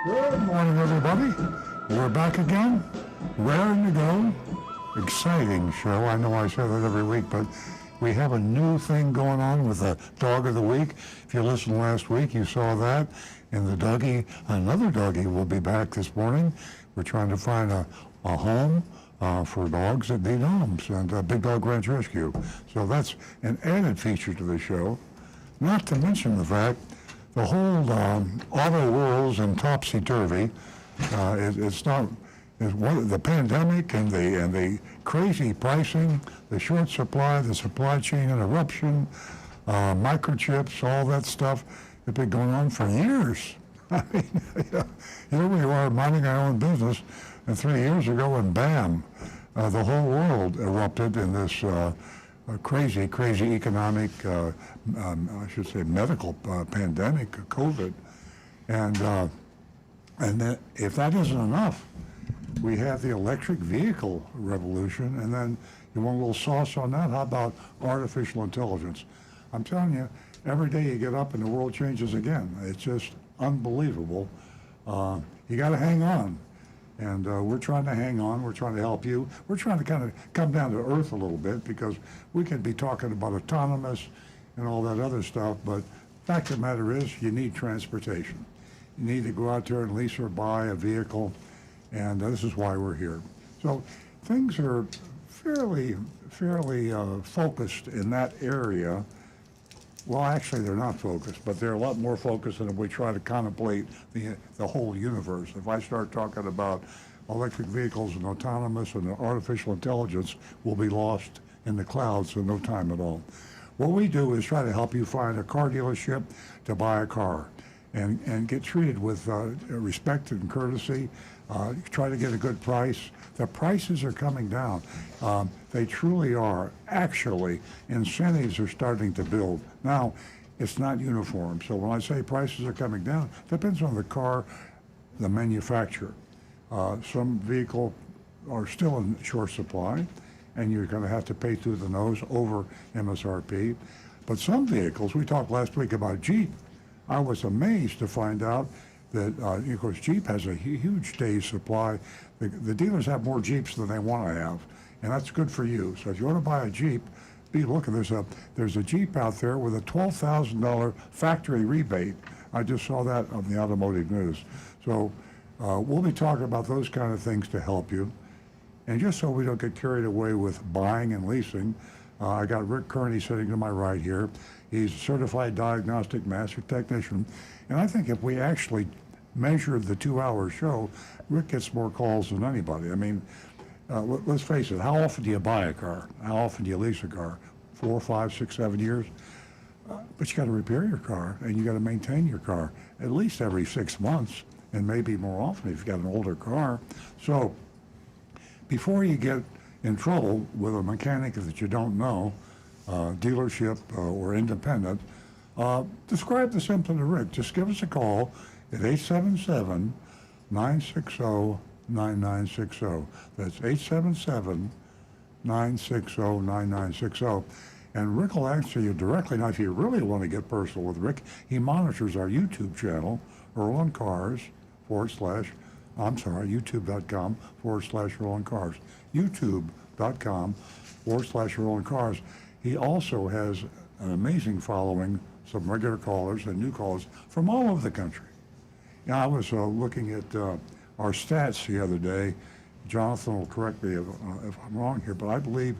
Good morning, everybody. We're back again, raring to go. Exciting show. I know I say that every week, but we have a new thing going on with the Dog of the Week. If you listened last week, you saw that. And the doggy, another doggy, will be back this morning. We're trying to find a home for dogs that need homes, and Big Dog Ranch Rescue. So that's an added feature to the show. Not to mention the fact the whole auto world's in topsy-turvy. It's not the pandemic and the crazy pricing, the short supply, the supply chain interruption, microchips, all that stuff has been going on for years. I mean, here we are minding our own business, and 3 years ago, and bam, the whole world erupted in this crazy economic, I should say medical pandemic, COVID. And then if that isn't enough, we have the electric vehicle revolution, and then you want a little sauce on that? How about artificial intelligence? I'm telling you, every day you get up and the world changes again. It's just unbelievable. You got to hang on. And we're trying to hang on. We're trying to help you. We're trying to kind of come down to earth a little bit, because we can be talking about autonomous and all that other stuff, but fact of the matter is you need transportation. You need to go out there and lease or buy a vehicle, and this is why we're here. So things are fairly focused in that area. Well, actually, they're not focused, but they're a lot more focused than if we try to contemplate the whole universe. If I start talking about electric vehicles and autonomous and artificial intelligence, we'll be lost in the clouds in no time at all. What we do is try to help you find a car dealership to buy a car and get treated with respect and courtesy. Try to get a good price. The prices are coming down. They truly are. Actually, incentives are starting to build. Now, it's not uniform. So when I say prices are coming down, it depends on the car, the manufacturer. Some vehicles are still in short supply, and you're going to have to pay through the nose over MSRP. But some vehicles, we talked last week about Jeep. I was amazed to find out that, of course, Jeep has a huge day's supply. The dealers have more Jeeps than they want to have, and that's good for you. So if you want to buy a Jeep, be looking. There's a Jeep out there with a $12,000 factory rebate. I just saw that on the automotive news. So we'll be talking about those kind of things to help you. And just so we don't get carried away with buying and leasing, I got Rick Kearney sitting to my right here. He's a certified diagnostic master technician. And I think if we actually measured the 2-hour show, Rick gets more calls than anybody. I mean, let's face it, how often do you buy a car? How often do you lease a car? 4, 5, 6, 7 years? But you got to repair your car, and you got to maintain your car at least every 6 months, and maybe more often if you've got an older car. So before you get in trouble with a mechanic that you don't know, dealership or independent, describe the symptom to Rick. Just give us a call at 877-960-9960. That's 877-960-9960. And Rick will answer you directly. Now, if you really want to get personal with Rick, he monitors our YouTube channel, Earl on Cars, YouTube.com/Earl on Cars. YouTube.com/Earl on Cars. He also has an amazing following, some regular callers and new callers from all over the country. Now, I was looking at our stats the other day. Jonathan will correct me if I'm wrong here, but I believe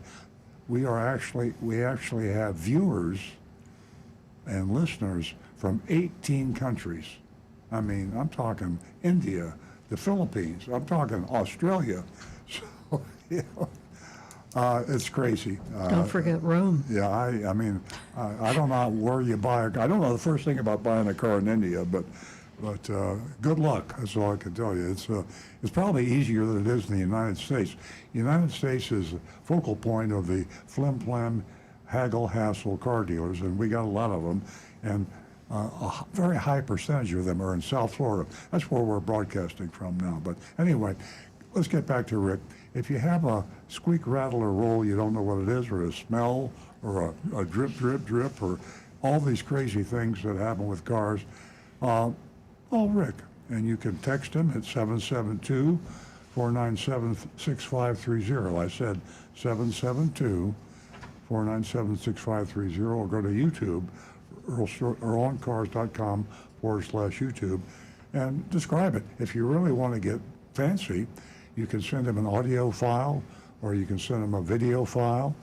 we actually have viewers and listeners from 18 countries. I mean, I'm talking India, the Philippines, I'm talking Australia. So, it's crazy. Don't forget Rome. Yeah, I mean, I don't know where you buy a car. I don't know the first thing about buying a car in India, but good luck. That's all I can tell you. It's probably easier than it is in the United States. The United States is the focal point of the flim-flam, haggle-hassle car dealers, and we got a lot of them. And a very high percentage of them are in South Florida. That's where we're broadcasting from now. But anyway, let's get back to Rick. If you have a squeak, rattle, or roll, you don't know what it is, or a smell, or a drip, drip, drip, or all these crazy things that happen with cars, Rick. and you can text him at 772-497-6530. I said 772-497-6530, or go to YouTube, earloncars.com/YouTube, and describe it. If you really want to get fancy, you can send him an audio file, or you can send him a video file.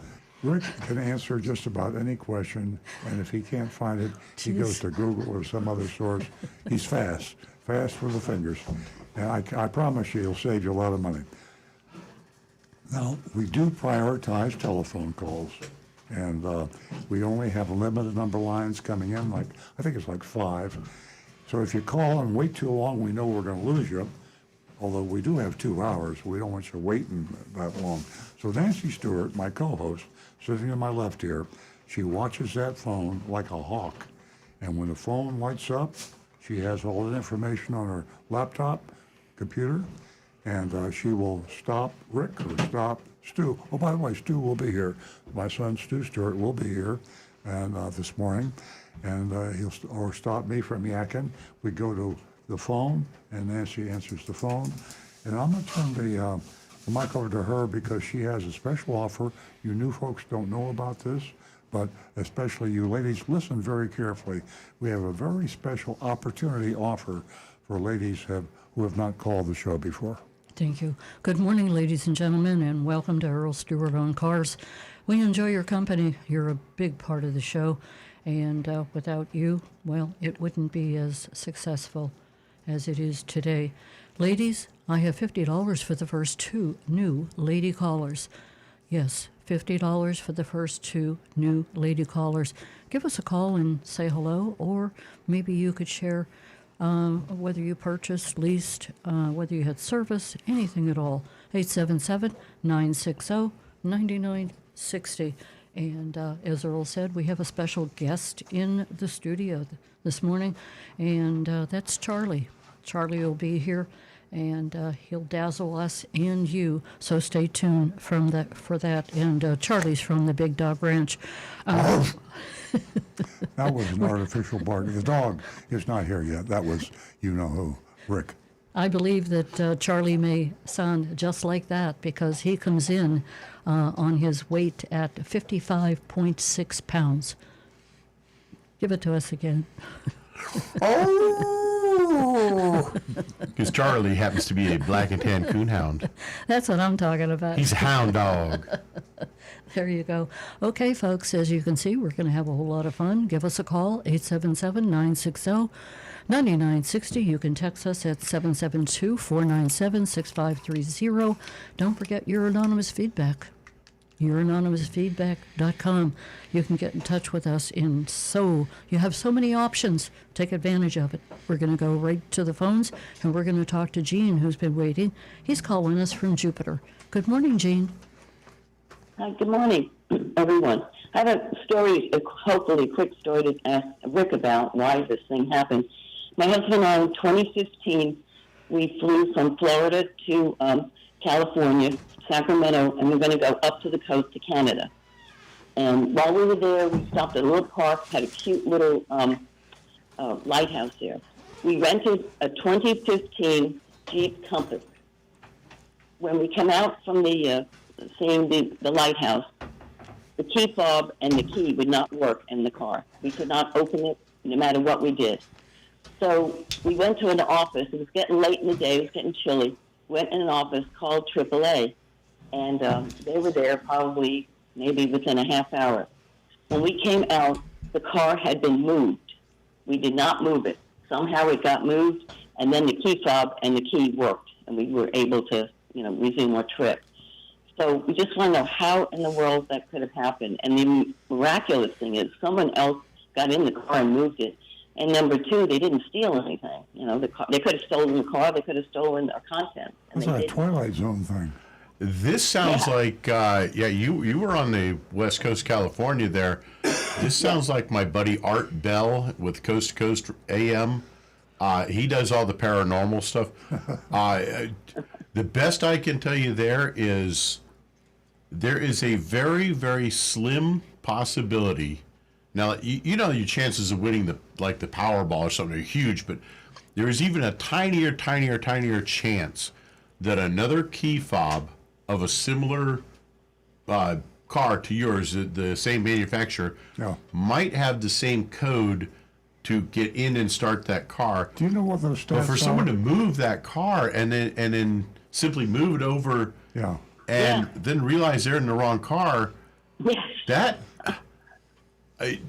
Rick can answer just about any question, and if he can't find it, he goes to Google or some other source. He's fast with the fingers, and I promise you he'll save you a lot of money. Now, we do prioritize telephone calls, and we only have a limited number of lines coming in, I think it's like 5. So if you call and wait too long, we know we're going to lose you. Although we do have 2 hours, we don't want you waiting that long. So Nancy Stewart, my co-host, sitting to my left here, she watches that phone like a hawk. And when the phone lights up, she has all the information on her laptop, computer, and she will stop Rick or stop Stu. Oh, by the way, Stu will be here. My son, Stu Stewart, will be here and this morning. And he'll stop me from yakking. We go to the phone, and Nancy answers the phone. And I'm going to turn the mic over to her because she has a special offer. You new folks don't know about this, but especially you ladies, listen very carefully. We have a very special opportunity offer for ladies who have not called the show before. Thank you. Good morning, ladies and gentlemen, and welcome to Earl Stewart on Cars. We enjoy your company. You're a big part of the show, and without you, well, it wouldn't be as successful as it is today. Ladies, I have $50 for the first 2 new lady callers. Yes, $50 for the first 2 new lady callers. Give us a call and say hello, or maybe you could share whether you purchased, leased, whether you had service, anything at all. 877-960-9960. And as Earl said, we have a special guest in the studio this morning, and that's Charlie. Charlie will be here, and he'll dazzle us and you, so stay tuned for that. And Charlie's from the Big Dog Ranch. That was an artificial bark. The dog is not here yet. That was you-know-who, Rick. I believe that Charlie may sound just like that because he comes in on his weight at 55.6 pounds. Give it to us again. Oh! Because Charlie happens to be a black and tan coonhound. That's what I'm talking about. He's a hound dog. There you go. Okay, folks, as you can see, we're going to have a whole lot of fun. Give us a call, 877-960-9960. You can text us at 772-497-6530. Don't forget your anonymous feedback. youranonymousfeedback.com. You can get in touch with us you have so many options. Take advantage of it. We're going to go right to the phones, and we're going to talk to Gene, who's been waiting. He's calling us from Jupiter. Good morning, Gene. Hi, good morning, everyone. I have a story, hopefully a quick story to ask Rick about why this thing happened. My husband and I, in 2015, we flew from Florida to California, Sacramento, and we're going to go up to the coast to Canada. And while we were there, we stopped at a little park, had a cute little lighthouse there. We rented a 2015 Jeep Compass. When we came out from seeing the lighthouse, the key fob and the key would not work in the car. We could not open it no matter what we did. So we went to an office. It was getting late in the day. It was getting chilly. Went in an office called AAA, and they were there probably maybe within a half hour. When we came out, the car had been moved. We did not move it. Somehow it got moved, and then the key fob and the key worked, and we were able to, resume our trip. So we just want to know how in the world that could have happened. And the miraculous thing is someone else got in the car and moved it. And number two, they didn't steal anything. They could have stolen the car. They could have stolen our content. That's a Twilight Zone thing. This sounds like, you were on the West Coast, California there. This sounds like my buddy Art Bell with Coast to Coast AM. He does all the paranormal stuff. The best I can tell you there is a very, very slim possibility. Now, your chances of winning the Powerball or something are huge, but there is even a tinier chance that another key fob of a similar car to yours, the same manufacturer, Yeah. might have the same code to get in and start that car. Do you know what those But stats for are? someone to move that car and then simply move it over Yeah. and Yeah. then realize they're in the wrong car, Yes. that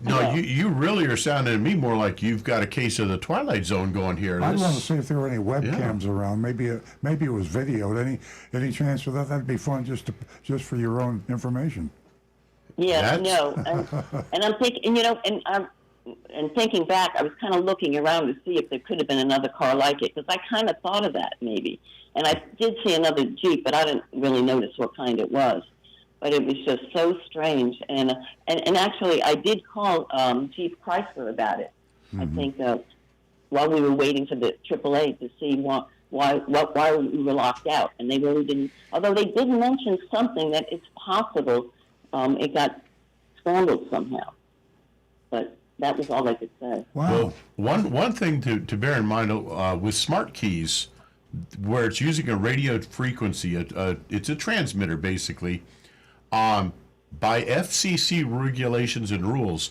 no, Yeah. you really are sounding to me more like you've got a case of the Twilight Zone going here. I'd This- want to see if there were any webcams around. Maybe it was videoed. Any chance of that? That'd be fun just for your own information. Yeah, That's- no, and I'm thinking, and thinking back, I was kind of looking around to see if there could have been another car like it, because I kind of thought of that maybe, and I did see another Jeep, but I didn't really notice what kind it was. But it was just so strange, and actually, I did call Jeep Chrysler about it. I think while we were waiting for the AAA to see why we were locked out, and they really didn't. Although they did mention something that it's possible it got scrambled somehow, but that was all I could say. Wow. Well, one thing to bear in mind with smart keys, where it's using a radio frequency, it's a transmitter basically. By FCC regulations and rules,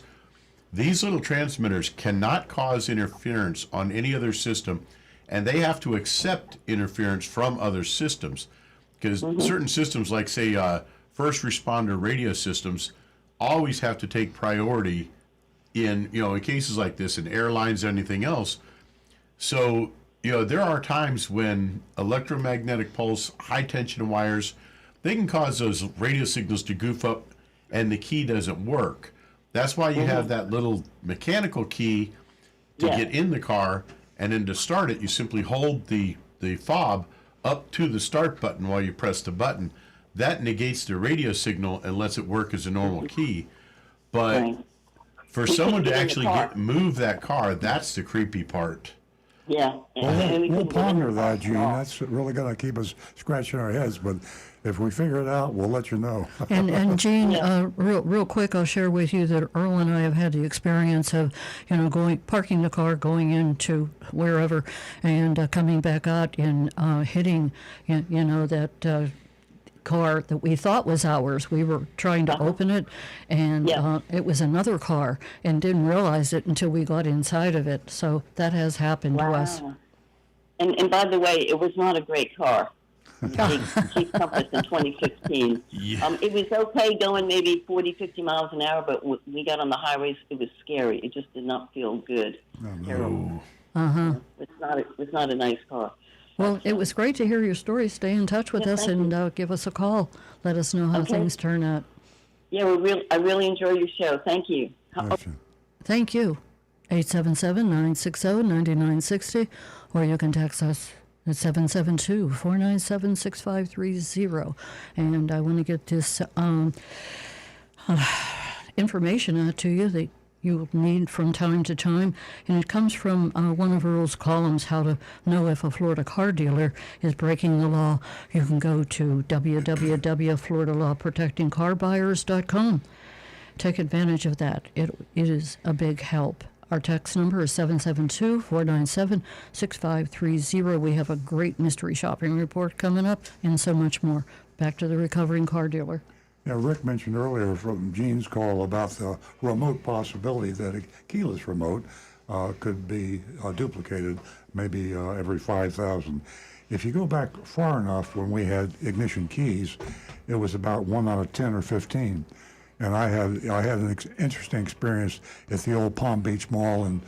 these little transmitters cannot cause interference on any other system, and they have to accept interference from other systems. Because certain systems, like say first responder radio systems, always have to take priority in cases like this, in airlines or anything else. So there are times when electromagnetic pulse, high tension wires, they can cause those radio signals to goof up and the key doesn't work. That's why you have that little mechanical key to Yeah. get in the car, and then to start it, you simply hold the fob up to the start button while you press the button. That negates the radio signal and lets it work as a normal key. But Right. for We someone couldn't to get in the actually car. move that car, that's the creepy part. Yeah. and we We'll couldn't get in ponder the that, car Gene. at all. That's really going to keep us scratching our heads. But if we figure it out, we'll let you know. And Jean, Yeah. real quick, I'll share with you that Earl and I have had the experience of, parking the car, going into wherever, and coming back out and hitting, that car that we thought was ours. We were trying to open it, and Yeah. it was another car, and didn't realize it until we got inside of it. So that has happened to us. Wow. And by the way, it was not a great car. Jeep Compass in 2015. Yeah. It was okay going maybe 40, 50 miles an hour, but when we got on the highways, it was scary. It just did not feel good. Terrible. It's not a nice car. Well, it was great to hear your story. Stay in touch with Yeah, us thank and give us a call. Let us know how Okay. things turn out. Yeah, I really enjoy your show. Thank you. Gotcha. Thank you. 877-960-9960, or you can text us at 772-497-6530. And I want to get this information out to you that you need from time to time, and it comes from one of Earl's columns, how to know if a Florida car dealer is breaking the law. You can go to www.floridalawprotectingcarbuyers.com. Take advantage of that. It is a big help. Our text number is 772-497-6530. We have a great mystery shopping report coming up and so much more. Back to the recovering car dealer. Yeah, Rick mentioned earlier from Gene's call about the remote possibility that a keyless remote could be duplicated maybe every 5,000. If you go back far enough, when we had ignition keys, it was about 1 out of 10 or 15. And I had an interesting experience at the old Palm Beach Mall in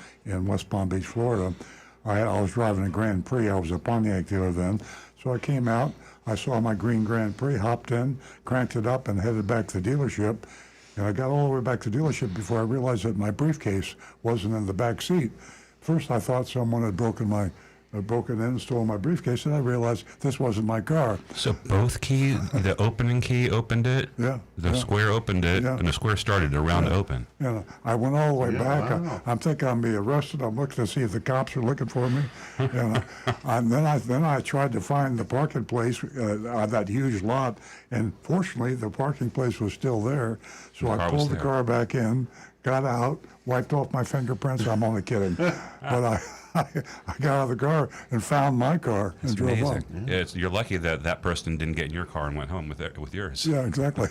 West Palm Beach, Florida. I was driving a Grand Prix. I was a Pontiac dealer then. So I came out, I saw my green Grand Prix, hopped in, cranked it up, and headed back to the dealership. And I got all the way back to the dealership before I realized that my briefcase wasn't in the back seat. First, I thought someone had broken in and stole my briefcase, and I realized this wasn't my car. So both keys, the opening key opened it, Yeah, the yeah. square opened it, Yeah. and the square started the round to open. You know, I went all the way back. wow. I'm thinking I'm being arrested. I'm looking to see if the cops are looking for me. And then I tried to find the parking place on that huge lot, and fortunately the parking place was still there. So I car was pulled the there. car back in, got out, wiped off my fingerprints. I'm only kidding, but I got out of the car and found my car and It's drove amazing. on. Yeah, you're lucky that that person didn't get in your car and went home with yours. Yeah, exactly.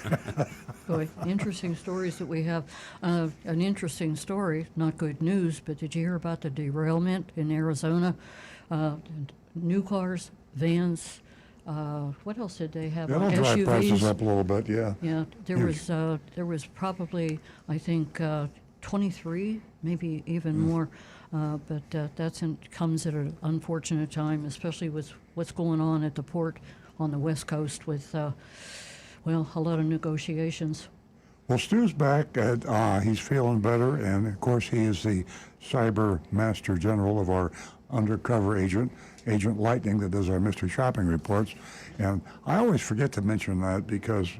Boy, interesting stories that we have. An interesting story, not good news, but did you hear about the derailment in Arizona? New cars, vans, what else did they have? That'll drive prices up a little bit, yeah. Yeah, Huge. there was probably, I think, 23, maybe even more. But comes at an unfortunate time, especially with what's going on at the port on the West Coast with, well, a lot of negotiations. Well, Stu's back. He's feeling better, and of course, he is the cyber master general of our undercover agent, Agent Lightning, that does our mystery shopping reports. And I always forget to mention that because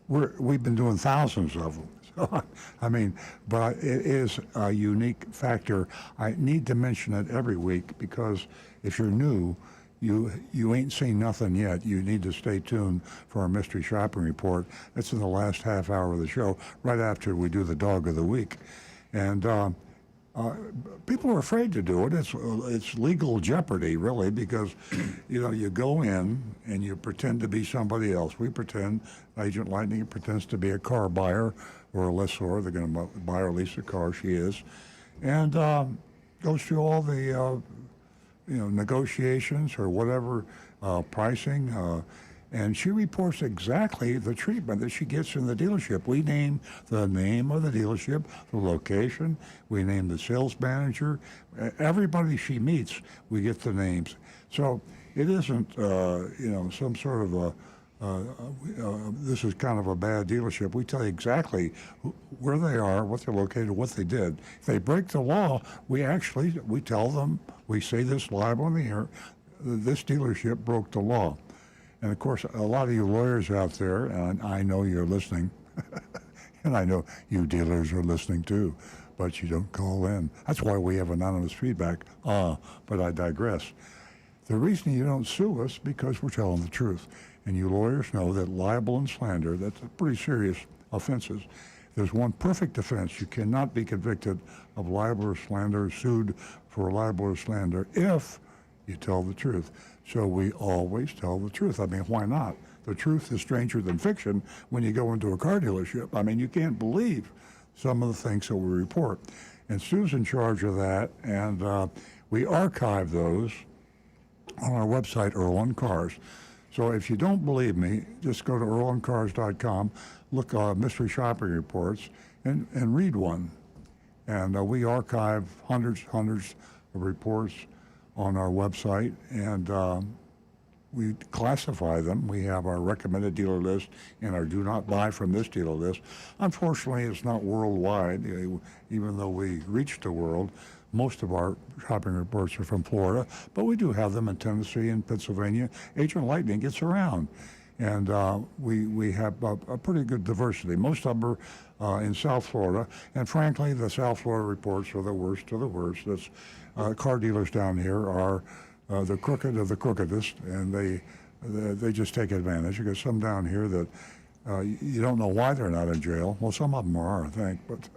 we've been doing thousands of them. So, I mean, but it is a unique factor. I need to mention it every week because if you're new, you ain't seen nothing yet. You need to stay tuned for our mystery shopping report. That's in the last half hour of the show, right after we do the dog of the week. And people are afraid to do it. It's legal jeopardy, really, because you go in and you pretend to be somebody else. We pretend Agent Lightning pretends to be a car buyer or a lessor. They're going to buy or lease a car. She is, and goes through all the negotiations or whatever pricing. And she reports exactly the treatment that she gets in the dealership. We name the name of the dealership, the location. We name the sales manager. Everybody she meets, we get the names. So it isn't, some sort of this is kind of a bad dealership. We tell you exactly where they are, what they're located, what they did. If they break the law, we tell them, we say this live on the air, this dealership broke the law. And of course, a lot of you lawyers out there, and I know you're listening, and I know you dealers are listening too, but you don't call in. That's why we have anonymous feedback. But I digress. The reason you don't sue us because we're telling the truth. And you lawyers know that libel and slander, that's pretty serious offenses. There's one perfect defense. You cannot be convicted of libel or slander, sued for libel or slander if you tell the truth. So we always tell the truth. I mean, why not? The truth is stranger than fiction when you go into a car dealership. I mean, you can't believe some of the things that we report. And Sue's in charge of that, and we archive those on our website, Earl on Cars. So if you don't believe me, just go to earloncars.com, look mystery shopping reports, and read one. And we archive hundreds of reports on our website, and we classify them. We have our recommended dealer list and our do not buy from this dealer list. Unfortunately, it's not worldwide, even though we reach the world. Most of our shopping reports are from Florida, but we do have them in Tennessee and Pennsylvania. Agent Lightning gets around, and we have a pretty good diversity. Most of them are in South Florida, and frankly, the South Florida reports are the worst of the worst. That's, car dealers down here are the crooked of the crookedest, and they just take advantage. You got some down here that you don't know why they're not in jail. Well, some of them are, I think, but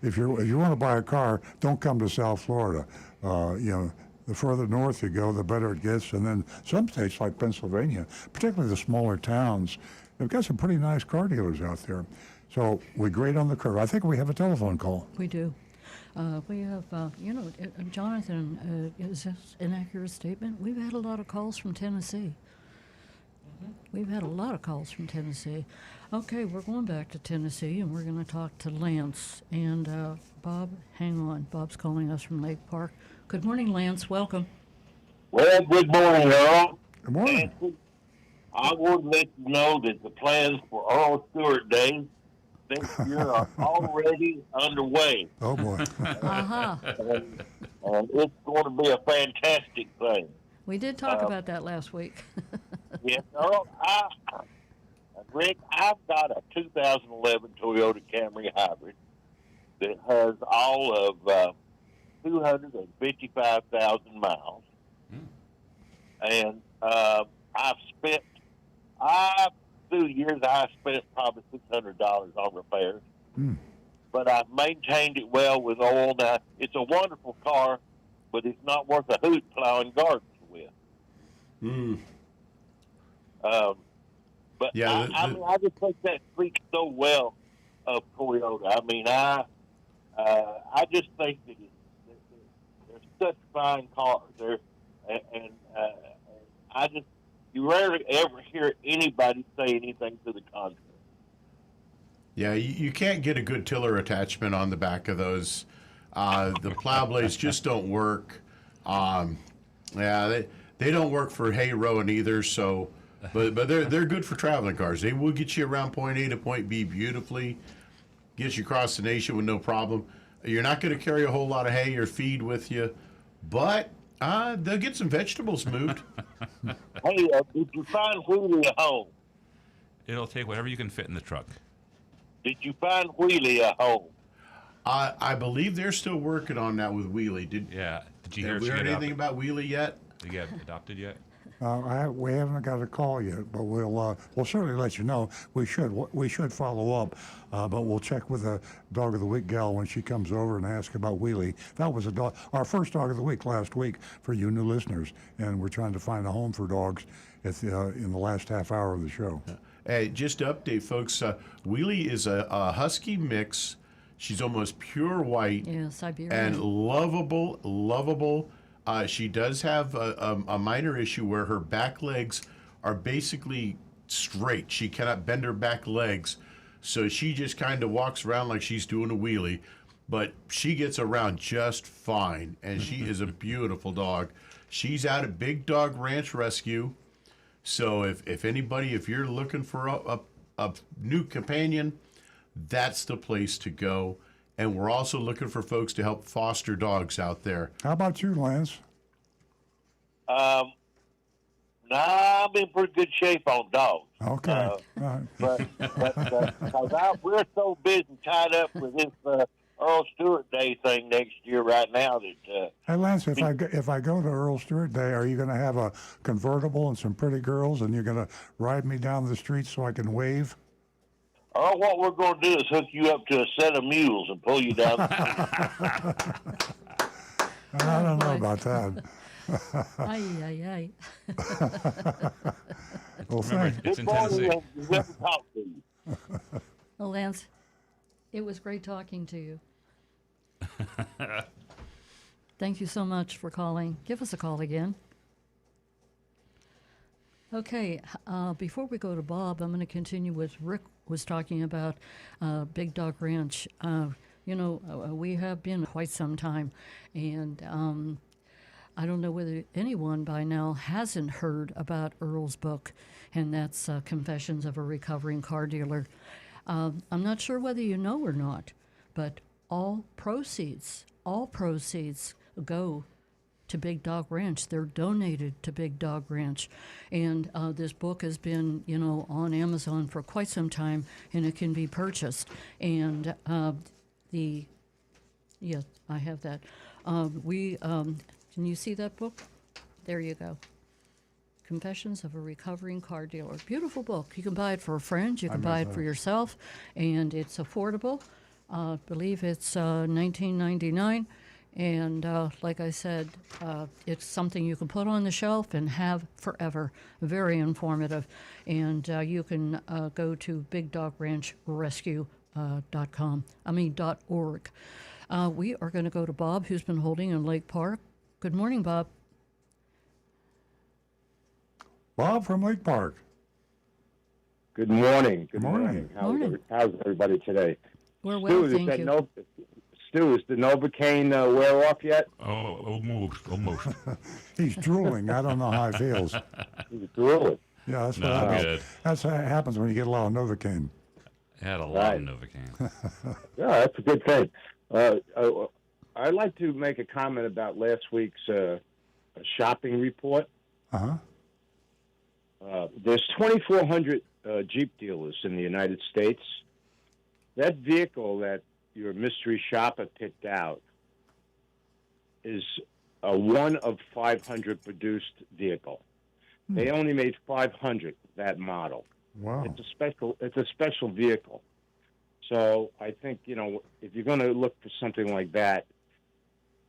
if you want to buy a car, don't come to South Florida. The further north you go, the better it gets. And then some states like Pennsylvania, particularly the smaller towns, they've got some pretty nice car dealers out there. So we grade on the curve. I think we have a telephone call. We do. We have, Jonathan, is this an accurate statement? We've had a lot of calls from Tennessee. We've had a lot of calls from Tennessee. Okay, we're going back to Tennessee, and we're going to talk to Lance. And Bob, hang on. Bob's calling us from Lake Park. Good morning, Lance. Welcome. Well, good morning, Earl. Good morning. I want to let you know that the plans for Earl Stewart Day this year are already underway. Oh, boy. Uh-huh. And it's going to be a fantastic thing. We did talk about that last week. Yes, Earl. Rick, I've got a 2011 Toyota Camry Hybrid that has all of 255,000 miles. And through the years, I spent probably $600 on repairs. But I've maintained it well with oil. Now, it's a wonderful car, but it's not worth a hoot plowing gardens with. But Yeah, I mean, I just think that speaks so well of Toyota. I mean, I just think that they're such fine cars. And I just, you rarely ever hear anybody say anything to the contrary. Yeah, you can't get a good tiller attachment on the back of those. The plow blades just don't work. Yeah, they don't work for hay rowing either. So, but they're good for traveling cars. They will get you around point A to point B beautifully. Get you across the nation with no problem. You're not going to carry a whole lot of hay or feed with you, but they'll get some vegetables moved. Hey, did you find Wheelie a home? It'll take whatever you can fit in the truck. Did you find Wheelie a home? I believe they're still working on that with Wheelie. Did Did you hear have we heard anything about Wheelie yet? Did you get adopted yet? We haven't got a call yet, but we'll certainly let you know. We should follow up, but we'll check with the Dog of the Week gal when she comes over and ask about Wheelie. That was our first Dog of the Week last week for you new listeners, and we're trying to find a home for dogs in the last half hour of the show. Hey, just to update folks, Wheelie is a husky mix. She's almost pure white. Yeah, Siberian. And lovable. She does have a minor issue where her back legs are basically straight. She cannot bend her back legs. So she just kind of walks around like she's doing a wheelie. But she gets around just fine. And she is a beautiful dog. She's out at Big Dog Ranch Rescue. So if you're looking for a new companion, that's the place to go. And we're also looking for folks to help foster dogs out there. How about you, Lance? Nah, I'm in pretty good shape on dogs. Okay. All right. But because we're so busy tied up with this Earl Stewart Day thing next year right now that. Hey, Lance, if I go to Earl Stewart Day, are you going to have a convertible and some pretty girls, and you're going to ride me down the street so I can wave? Earl, what we're going to do is hook you up to a set of mules and pull you down. I don't know about that. Ay. Well, Remember, it's in Good morning, Tennessee. and we'll talk to you. Well, Lance, it was great talking to you. Thank you so much for calling. Give us a call again. Okay, before we go to Bob, I'm going to continue with Rick was talking about Big Dog Ranch. We have been quite some time, and I don't know whether anyone by now hasn't heard about Earl's book, and that's Confessions of a Recovering Car Dealer. I'm not sure whether you know or not, but all proceeds go to Big Dog Ranch. They're donated to Big Dog Ranch. And this book has been, on Amazon for quite some time, and it can be purchased. And yes, I have that. Can you see that book? There you go. Confessions of a Recovering Car Dealer. Beautiful book. You can buy it for a friend. You can buy it for yourself, and it's affordable. I believe it's $19.99. And like I said, it's something you can put on the shelf and have forever. Very informative. And you can go to bigdogranchrescue.org. We are going to go to Bob, who's been holding in Lake Park. Good morning, Bob. Bob from Lake Park. Good morning. Good morning. Morning. How's everybody today? We're well, Stu, thank you. Stu, is the Novocaine wear off yet? Oh, almost. He's drooling. I don't know how he feels. He's drooling. Yeah, that's No, what I'm happens. good. That's how it happens when you get a lot of Novocaine. I had a lot Right. of Novocaine. Yeah, that's a good thing. I'd like to make a comment about last week's shopping report. Uh-huh. There's 2,400 Jeep dealers in the United States. That vehicle that your mystery shopper picked out is a one of 500 produced vehicle. They only made 500 that model. Wow. It's a special vehicle. So I think, if you're going to look for something like that,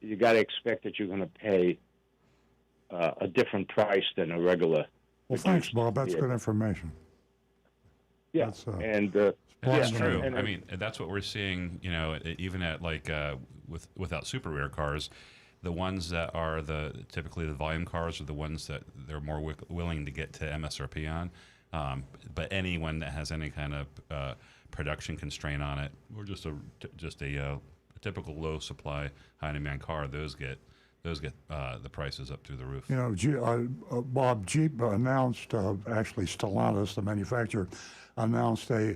you got to expect that you're going to pay a different price than a regular. Well, thanks, reduced Bob. That's vehicle. good information. Yeah, That's, and That's yeah, true. and- I mean, that's what we're seeing. You know, even at like without super rare cars, the ones that are typically the volume cars are the ones that they're more willing to get to MSRP on. But anyone that has any kind of production constraint on it, or just a typical low supply, high demand car, those get the prices up through the roof. You know, Bob, Jeep announced, actually Stellantis, the manufacturer, announced a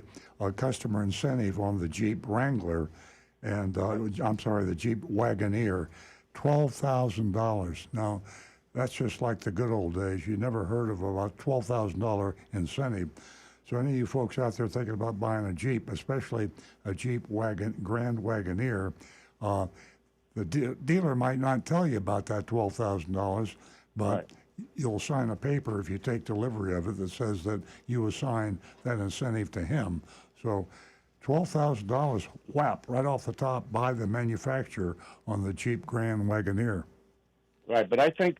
customer incentive on the Jeep Wrangler, and I'm sorry, the Jeep Wagoneer, $12,000. Now, that's just like the good old days. You never heard of about $12,000 incentive. So any of you folks out there thinking about buying a Jeep, especially a Jeep Grand Wagoneer, the dealer might not tell you about that $12,000, but Right. you'll sign a paper if you take delivery of it that says that you assign that incentive to him. So $12,000 whap right off the top by the manufacturer on the Jeep Grand Wagoneer. right. But I think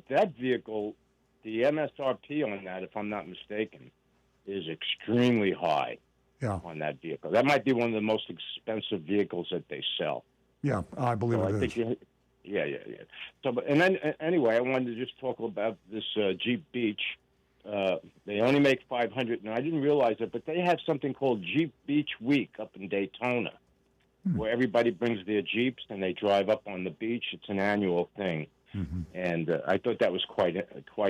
that vehicle, the MSRP on that, if I'm not mistaken, is extremely high Yeah, on that vehicle. That might be one of the most expensive vehicles that they sell. yeah, I believe So I it think is. yeah. So, and then anyway, I wanted to just talk about this Jeep Beach. They only make 500, and I didn't realize it, but they have something called Jeep Beach Week up in Daytona, where everybody brings their Jeeps and they drive up on the beach. It's an annual thing, and I thought that was quite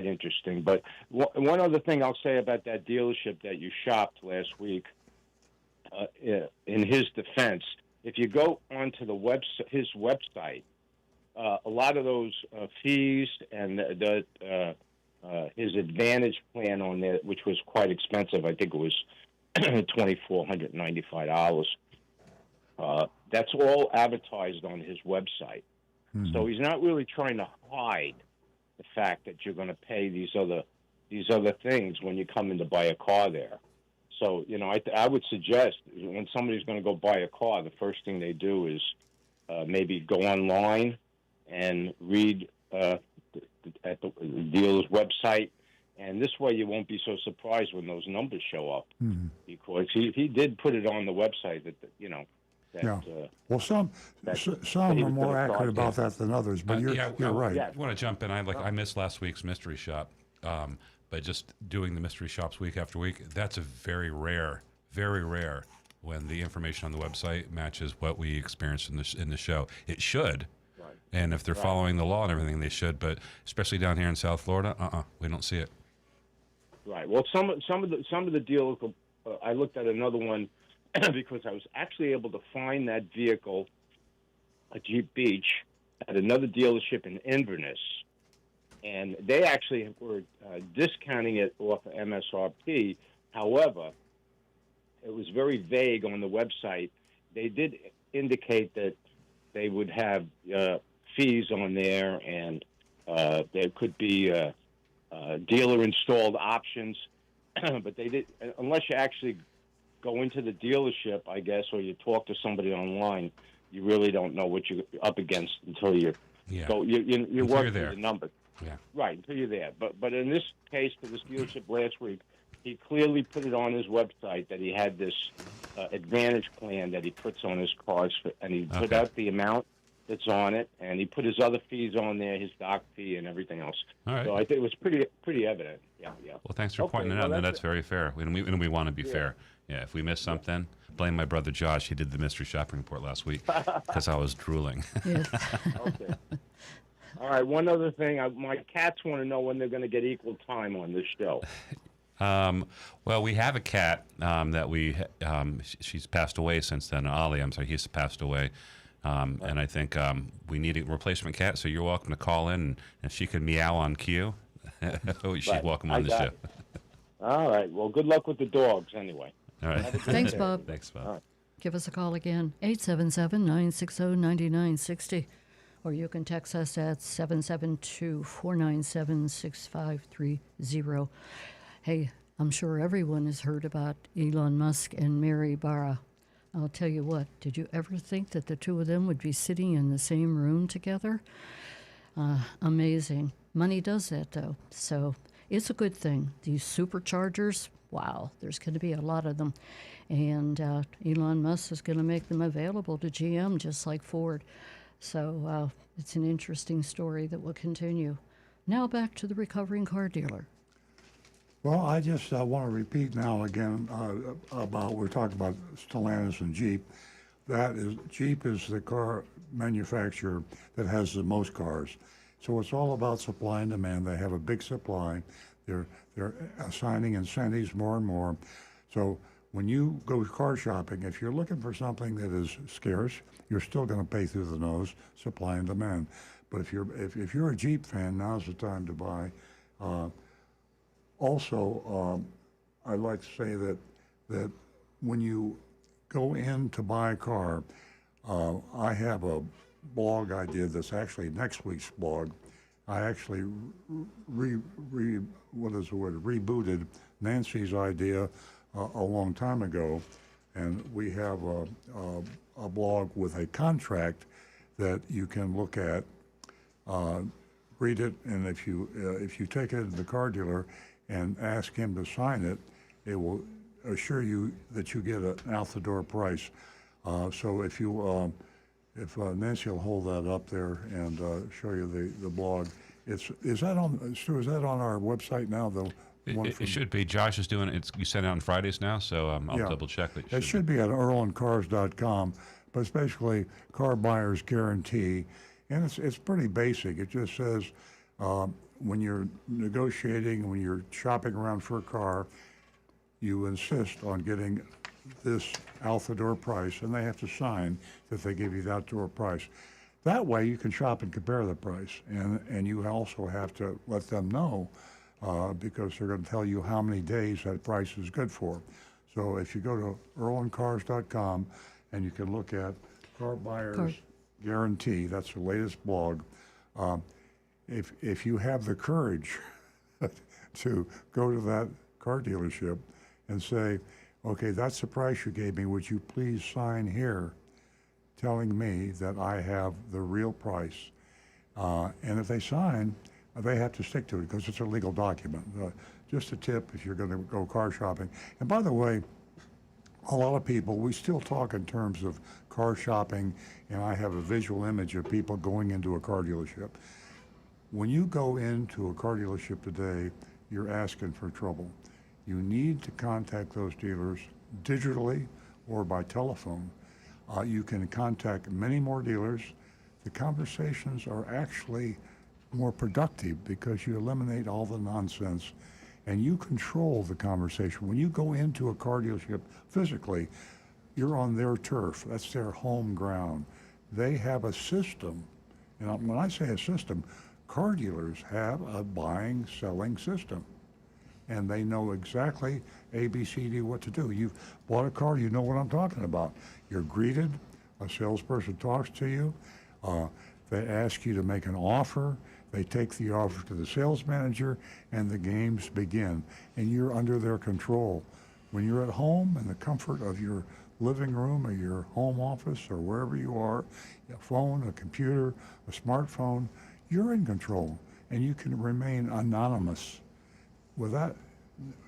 interesting. But one other thing I'll say about that dealership that you shopped last week, in his defense, if you go onto his website, a lot of those fees and his Advantage plan on there, which was quite expensive, I think it was $2,495. That's all advertised on his website. So he's not really trying to hide the fact that you're going to pay these other things when you come in to buy a car there. So, you know, I would suggest when somebody's going to go buy a car, the first thing they do is maybe go online and read at the dealer's website, and this way you won't be so surprised when those numbers show up, because he did put it on the website that you know. That, Yeah. Well, some are more accurate about that than others, but you're right. I want to jump in. I missed last week's mystery shop, but just doing the mystery shops week after week, that's a very rare when the information on the website matches what we experienced in the show. It should. And if they're following the law and everything, they should. But especially down here in South Florida, we don't see it. Right. Well, some of the deals, I looked at another one because I was actually able to find that vehicle, a Jeep Beach, at another dealership in Inverness, and they actually were discounting it off of MSRP. However, it was very vague on the website. They did indicate that they would have fees on there, and there could be dealer-installed options. But they did, unless you actually go into the dealership, I guess, or you talk to somebody online, you really don't know what you're up against until you go. You work through the numbers. Yeah. Right, until you're there. But in this case, for this dealership last week, he clearly put it on his website that he had this Advantage plan that he puts on his cars, and he put out the amount that's on it, and he put his other fees on there, his dock fee and everything else. All right. So I think it was pretty evident. Yeah. Well, thanks for pointing it out. That's very fair. We want to be fair. Yeah, if we miss something, blame my brother Josh. He did the mystery shopping report last week because I was drooling. Yes. Okay. All right, one other thing. My cats want to know when they're going to get equal time on this show. Well, we have a cat that she's passed away since then. Ollie, I'm sorry, he's passed away. And I think we need a replacement cat, so you're welcome to call in, and she can meow on cue. She's welcome on the show. All right. Well, good luck with the dogs anyway. All right. Thanks, Bob. Thanks, Bob. Right. Give us a call again, 877-960-9960, or you can text us at 772-497-6530. Hey, I'm sure everyone has heard about Elon Musk and Mary Barra. I'll tell you what, did you ever think that the two of them would be sitting in the same room together? Amazing. Money does that, though. So it's a good thing. These superchargers, wow, there's going to be a lot of them. And Elon Musk is going to make them available to GM just like Ford. So it's an interesting story that will continue. Now back to the recovering car dealer. Well, I just want to repeat now again about, we're talking about Stellantis and Jeep. Jeep is the car manufacturer that has the most cars. So it's all about supply and demand. They have a big supply. They're assigning incentives more and more. So when you go car shopping, if you're looking for something that is scarce, you're still going to pay through the nose, supply and demand. But if you're a Jeep fan, now's the time to buy. Also, I'd like to say that when you go in to buy a car, I have a blog I did that's actually next week's blog. I actually rebooted Nancy's idea a long time ago, and we have a blog with a contract that you can look at, read it, and if you take it to the car dealer and ask him to sign it, it will assure you that you get an out-the-door price. So if Nancy will hold that up there and show you the blog. Is that on, Stu, is that on our website now, though? It should be. Josh is doing it. You send it on Fridays now, so I'll double check that. It should be at earlandcars.com, but it's basically car buyer's guarantee, and it's pretty basic. It just says when you're negotiating, when you're shopping around for a car, you insist on getting this out-the-door price, and they have to sign that they give you the out-the-door price. That way you can shop and compare the price, and you also have to let them know because they're going to tell you how many days that price is good for. So if you go to earlandcars.com and you can look at Car Buyer's Guarantee, that's the latest blog. If you have the courage to go to that car dealership and say, okay, that's the price you gave me, would you please sign here telling me that I have the real price? And if they sign, they have to stick to it because it's a legal document. Just a tip if you're going to go car shopping. And by the way, a lot of people, we still talk in terms of car shopping, and I have a visual image of people going into a car dealership. When you go into a car dealership today, you're asking for trouble. You need to contact those dealers digitally or by telephone. You can contact many more dealers. The conversations are actually more productive because you eliminate all the nonsense and you control the conversation. When you go into a car dealership physically, you're on their turf. That's their home ground. They have a system, and when I say a system, car dealers have a buying, selling system. And they know exactly A, B, C, D what to do. You've bought a car, you know what I'm talking about. You're greeted, a salesperson talks to you, they ask you to make an offer, they take the offer to the sales manager, and the games begin. And you're under their control. When you're at home in the comfort of your living room or your home office or wherever you are, a phone, a computer, a smartphone, you're in control, and you can remain anonymous. With that,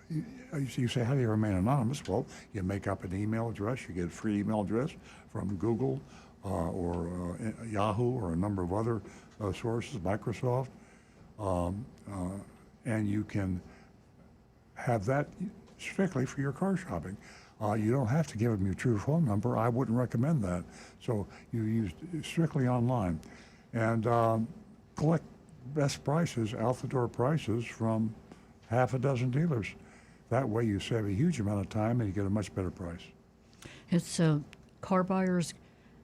you say, how do you remain anonymous? Well, you make up an email address. You get a free email address from Google or Yahoo or a number of other sources, Microsoft, and you can have that strictly for your car shopping. You don't have to give them your true phone number. I wouldn't recommend that. So you use strictly online and collect best prices, out-the-door prices from half a dozen dealers. That way you save a huge amount of time and you get a much better price. It's a car buyer's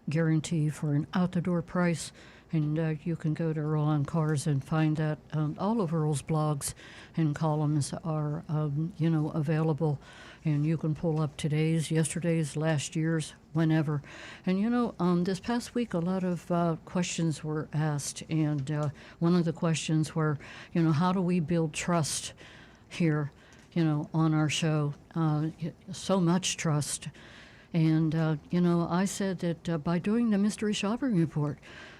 guarantee for an out-the-door price, and you can go to Earl on Cars and find that all of Earl's blogs and columns are, available, and you can pull up today's, yesterday's, last year's, whenever. And this past week, a lot of questions were asked, and one of the questions were, how do we build trust here, on our show? So much trust. And, I said that by doing the mystery shopping report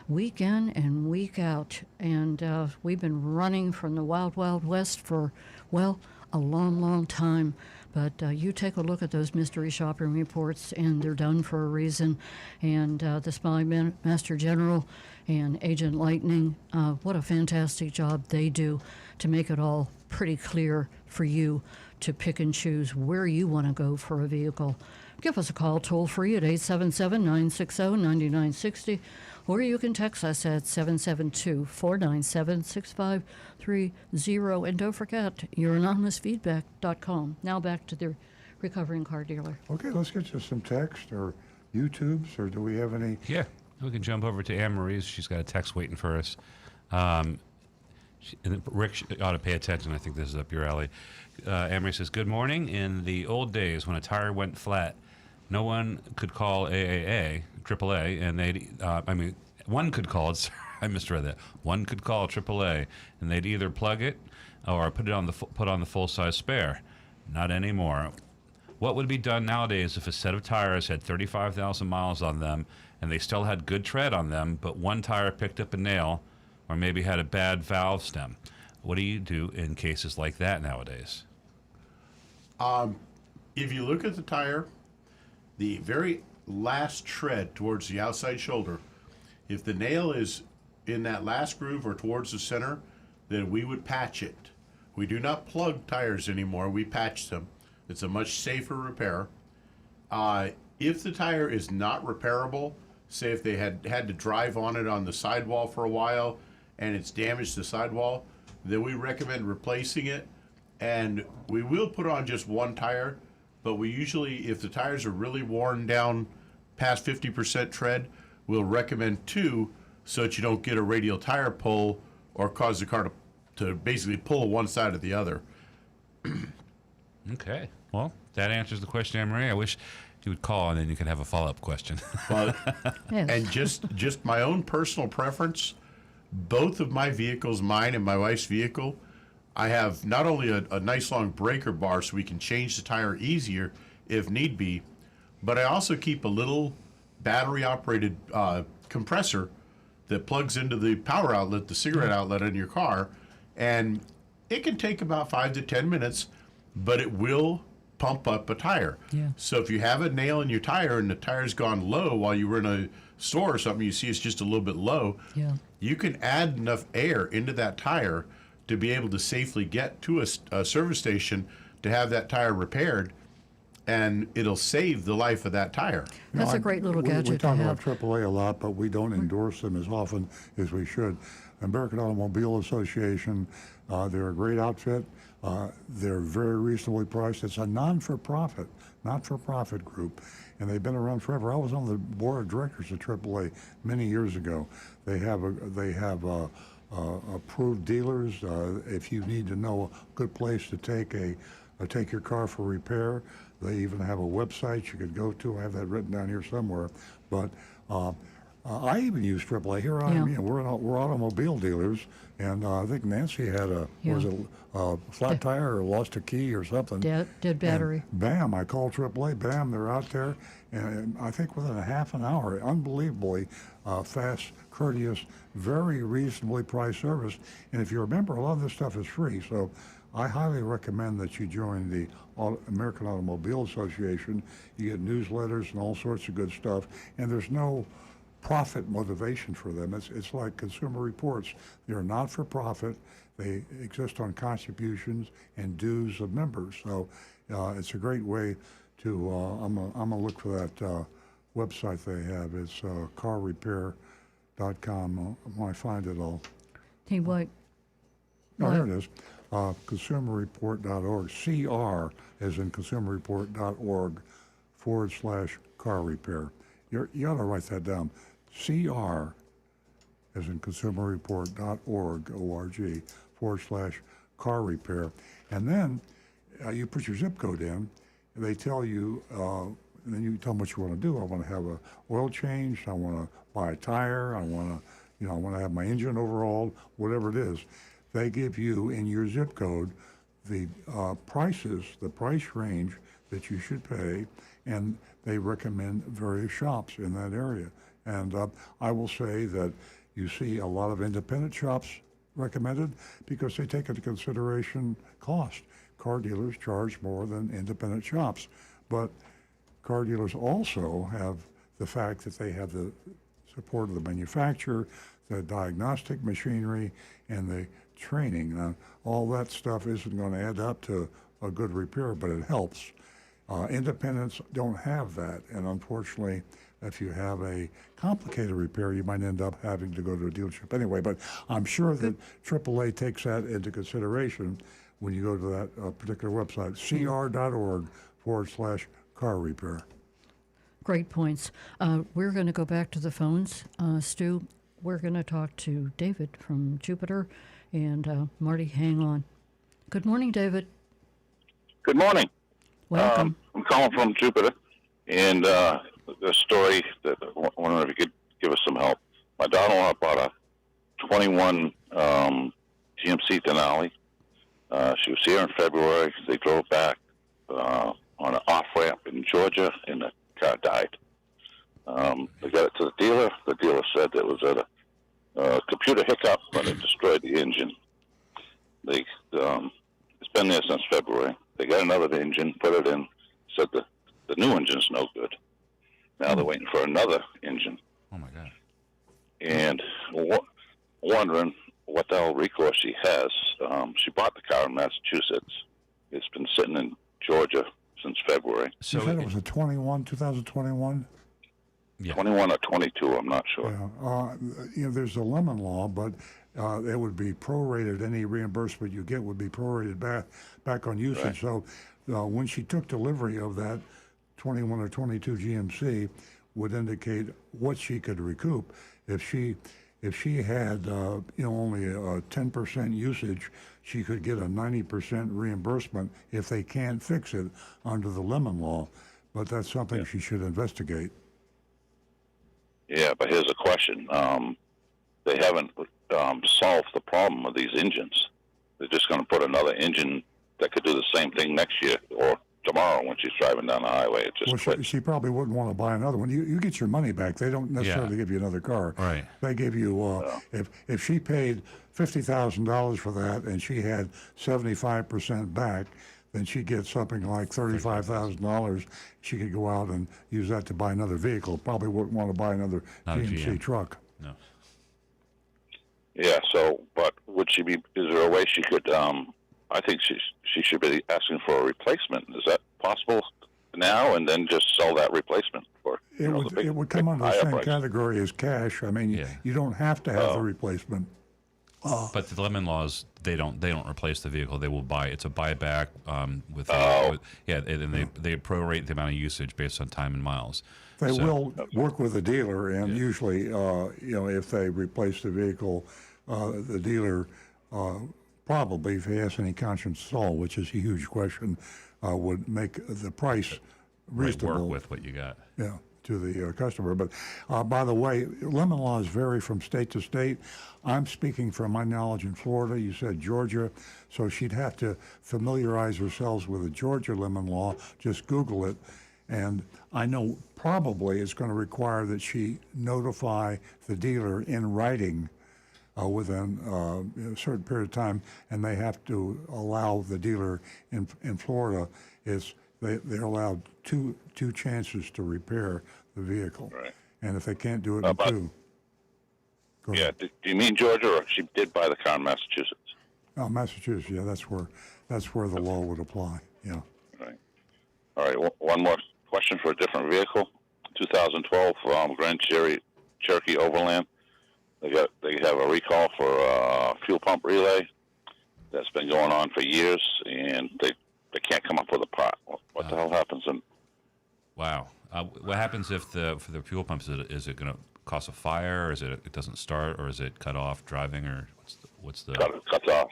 week in and week out, and we've been running from the Wild Wild West for, well, a long, long time. But you take a look at those mystery shopping reports, and they're done for a reason. And the Spy Master General and Agent Lightning, what a fantastic job they do to make it all pretty clear for you to pick and choose where you want to go for a vehicle. Give us a call toll free at 877-960-9960, or you can text us at 772-497-6530. And don't forget, youranonymousfeedback.com. Now back to the recovering car dealer. Okay, let's get you some text or YouTubes, or do we have any? Yeah, we can jump over to Anne Marie's. She's got a text waiting for us. Rick ought to pay attention. I think this is up your alley. Anne Marie says, good morning. In the old days when a tire went flat, no one could call AAA, and they'd, one could call it, I misread that. One could call AAA, and they'd either plug it or put on the full-size spare. Not anymore. What would be done nowadays if a set of tires had 35,000 miles on them, and they still had good tread on them, but one tire picked up a nail, or maybe had a bad valve stem? What do you do in cases like that nowadays? If you look at the tire, the very last tread towards the outside shoulder, if the nail is in that last groove or towards the center, then we would patch it. We do not plug tires anymore. We patch them. It's a much safer repair. If the tire is not repairable, say if they had to drive on it on the sidewall for a while and it's damaged the sidewall, then we recommend replacing it. And we will put on just one tire, but we usually, if the tires are really worn down past 50% tread, we'll recommend two so that you don't get a radial tire pull or cause the car to basically pull one side or the other. Okay. Well, that answers the question, Anne Marie. I wish you would call and then you could have a follow-up question. Well, Yes. and just my own personal preference, both of my vehicles, mine and my wife's vehicle, I have not only a nice long breaker bar so we can change the tire easier if need be, but I also keep a little battery-operated compressor that plugs into the power outlet, the cigarette outlet in your car, and it can take about 5 to 10 minutes, but it will pump up a tire. Yeah. So if you have a nail in your tire and the tire's gone low while you were in a store or something, you see it's just a little bit low, Yeah. you can add enough air into that tire to be able to safely get to a service station to have that tire repaired, and it'll save the life of that tire. That's a great little gadget We to talk have. about AAA a lot, but we don't endorse them as often as we should. American Automobile Association, they're a great outfit. They're very reasonably priced. It's a not-for-profit group, and they've been around forever. I was on the board of directors of AAA many years ago. They have approved dealers. If you need to know a good place to take your car for repair, they even have a website you could go to. I have that written down here somewhere. But I even use AAA. Here I am. Yeah. We're automobile dealers, and I think Nancy had a flat tire or lost a key or something. Dead battery. And bam! I called AAA. Bam! They're out there, and I think within a half an hour, unbelievably fast, courteous, very reasonably priced service. And if you remember, a lot of this stuff is free. So I highly recommend that you join the American Automobile Association. You get newsletters and all sorts of good stuff, and there's no profit motivation for them. It's like Consumer Reports. They're not for profit. They exist on contributions and dues of members. So it's a great way to. I'm gonna look for that website they have. It's carrepair.com. When I find it, I'll. Hey, what? Oh, here it is. Consumerreport.org. CR as in consumerreport.org/car repair. You ought to write that down. CR as in consumerreport.org/car repair. And then you put your zip code in. They tell you, and then you tell them what you want to do. I want to have a oil change. I want to buy a tire. I want to have my engine overhauled, whatever it is. They give you in your zip code the prices, the price range that you should pay, and they recommend various shops in that area. And I will say that you see a lot of independent shops recommended because they take into consideration cost. Car dealers charge more than independent shops, but car dealers also have the fact that they have the support of the manufacturer, the diagnostic machinery, and the training. Now, all that stuff isn't going to add up to a good repair, but it helps. Independents don't have that, and unfortunately, if you have a complicated repair, you might end up having to go to a dealership anyway. But I'm sure that AAA takes that into consideration when you go to that particular website, cr.org/car repair. Great points. We're going to go back to the phones. Stu, we're going to talk to David from Jupiter. And Marty, hang on. Good morning, David. Good morning. Welcome. I'm calling from Jupiter, and the story that I wonder if you could give us some help. My daughter-in-law bought a 21 GMC Denali. She was here in February. They drove back on an off-ramp in Georgia, and the car died. They got it to the dealer. The dealer said it was at a computer hiccup, but it destroyed the engine. It's been there since February. They got another engine, put it in, said the new engine's no good. Now they're waiting for another engine. Oh my God. And wondering what the hell recourse she has. She bought the car in Massachusetts. It's been sitting in Georgia since February. So You said it was a 2021? yeah. 21 or 22, I'm not sure. Yeah. There's a lemon law, but it would be prorated. Any reimbursement you get would be prorated back on usage. Right. So when she took delivery of that 21 or 22 GMC, would indicate what she could recoup. If she had only a 10% usage, she could get a 90% reimbursement if they can't fix it under the lemon law. But that's something she should investigate. Yeah, but here's a question. They haven't solved the problem of these engines. They're just going to put another engine that could do the same thing next year or tomorrow when she's driving down the highway. It just Well, she probably wouldn't want to buy another one. You get your money back. They don't necessarily give you another car. Right. They give you, if she paid $50,000 for that and she had 75% back, then she gets something like $35,000. She could go out and use that to buy another vehicle. Probably wouldn't want to buy another Not a GMC GM. truck. No. Yeah. So, but would she be? Is there a way she could? I think she should be asking for a replacement. Is that possible now? And then just sell that replacement for It would come under the higher same price. category as cash. I mean, Yeah. you don't have to have the replacement. But the lemon laws, they don't replace the vehicle. They will buy. It's a buyback and they prorate the amount of usage based on time and miles. They So- will work with the dealer, and usually, if they replace the vehicle, the dealer probably, if he has any conscience at all, which is a huge question, would make the price reasonable. Work with what you got. Yeah, to the customer. But by the way, lemon laws vary from state to state. I'm speaking from my knowledge in Florida. You said Georgia, so she'd have to familiarize herself with the Georgia lemon law. Just Google it. And I know probably it's going to require that she notify the dealer in writing within a certain period of time, and they have to allow the dealer in Florida they're allowed two chances to repair the vehicle. Right. And if they can't do it in but- two, go Yeah. ahead. Do you mean Georgia, or she did buy the car in Massachusetts? Oh, Massachusetts, yeah, that's where the law would apply. Yeah. Right. All right. One more question for a different vehicle. 2012 Grand Cherokee Overland. They have a recall for a fuel pump relay that's been going on for years, and they can't come up with a part. What the hell happens? Wow. What happens if for the fuel pump is it going to cause a fire, or is it doesn't start, or is it cut off driving, or what's the Cuts off?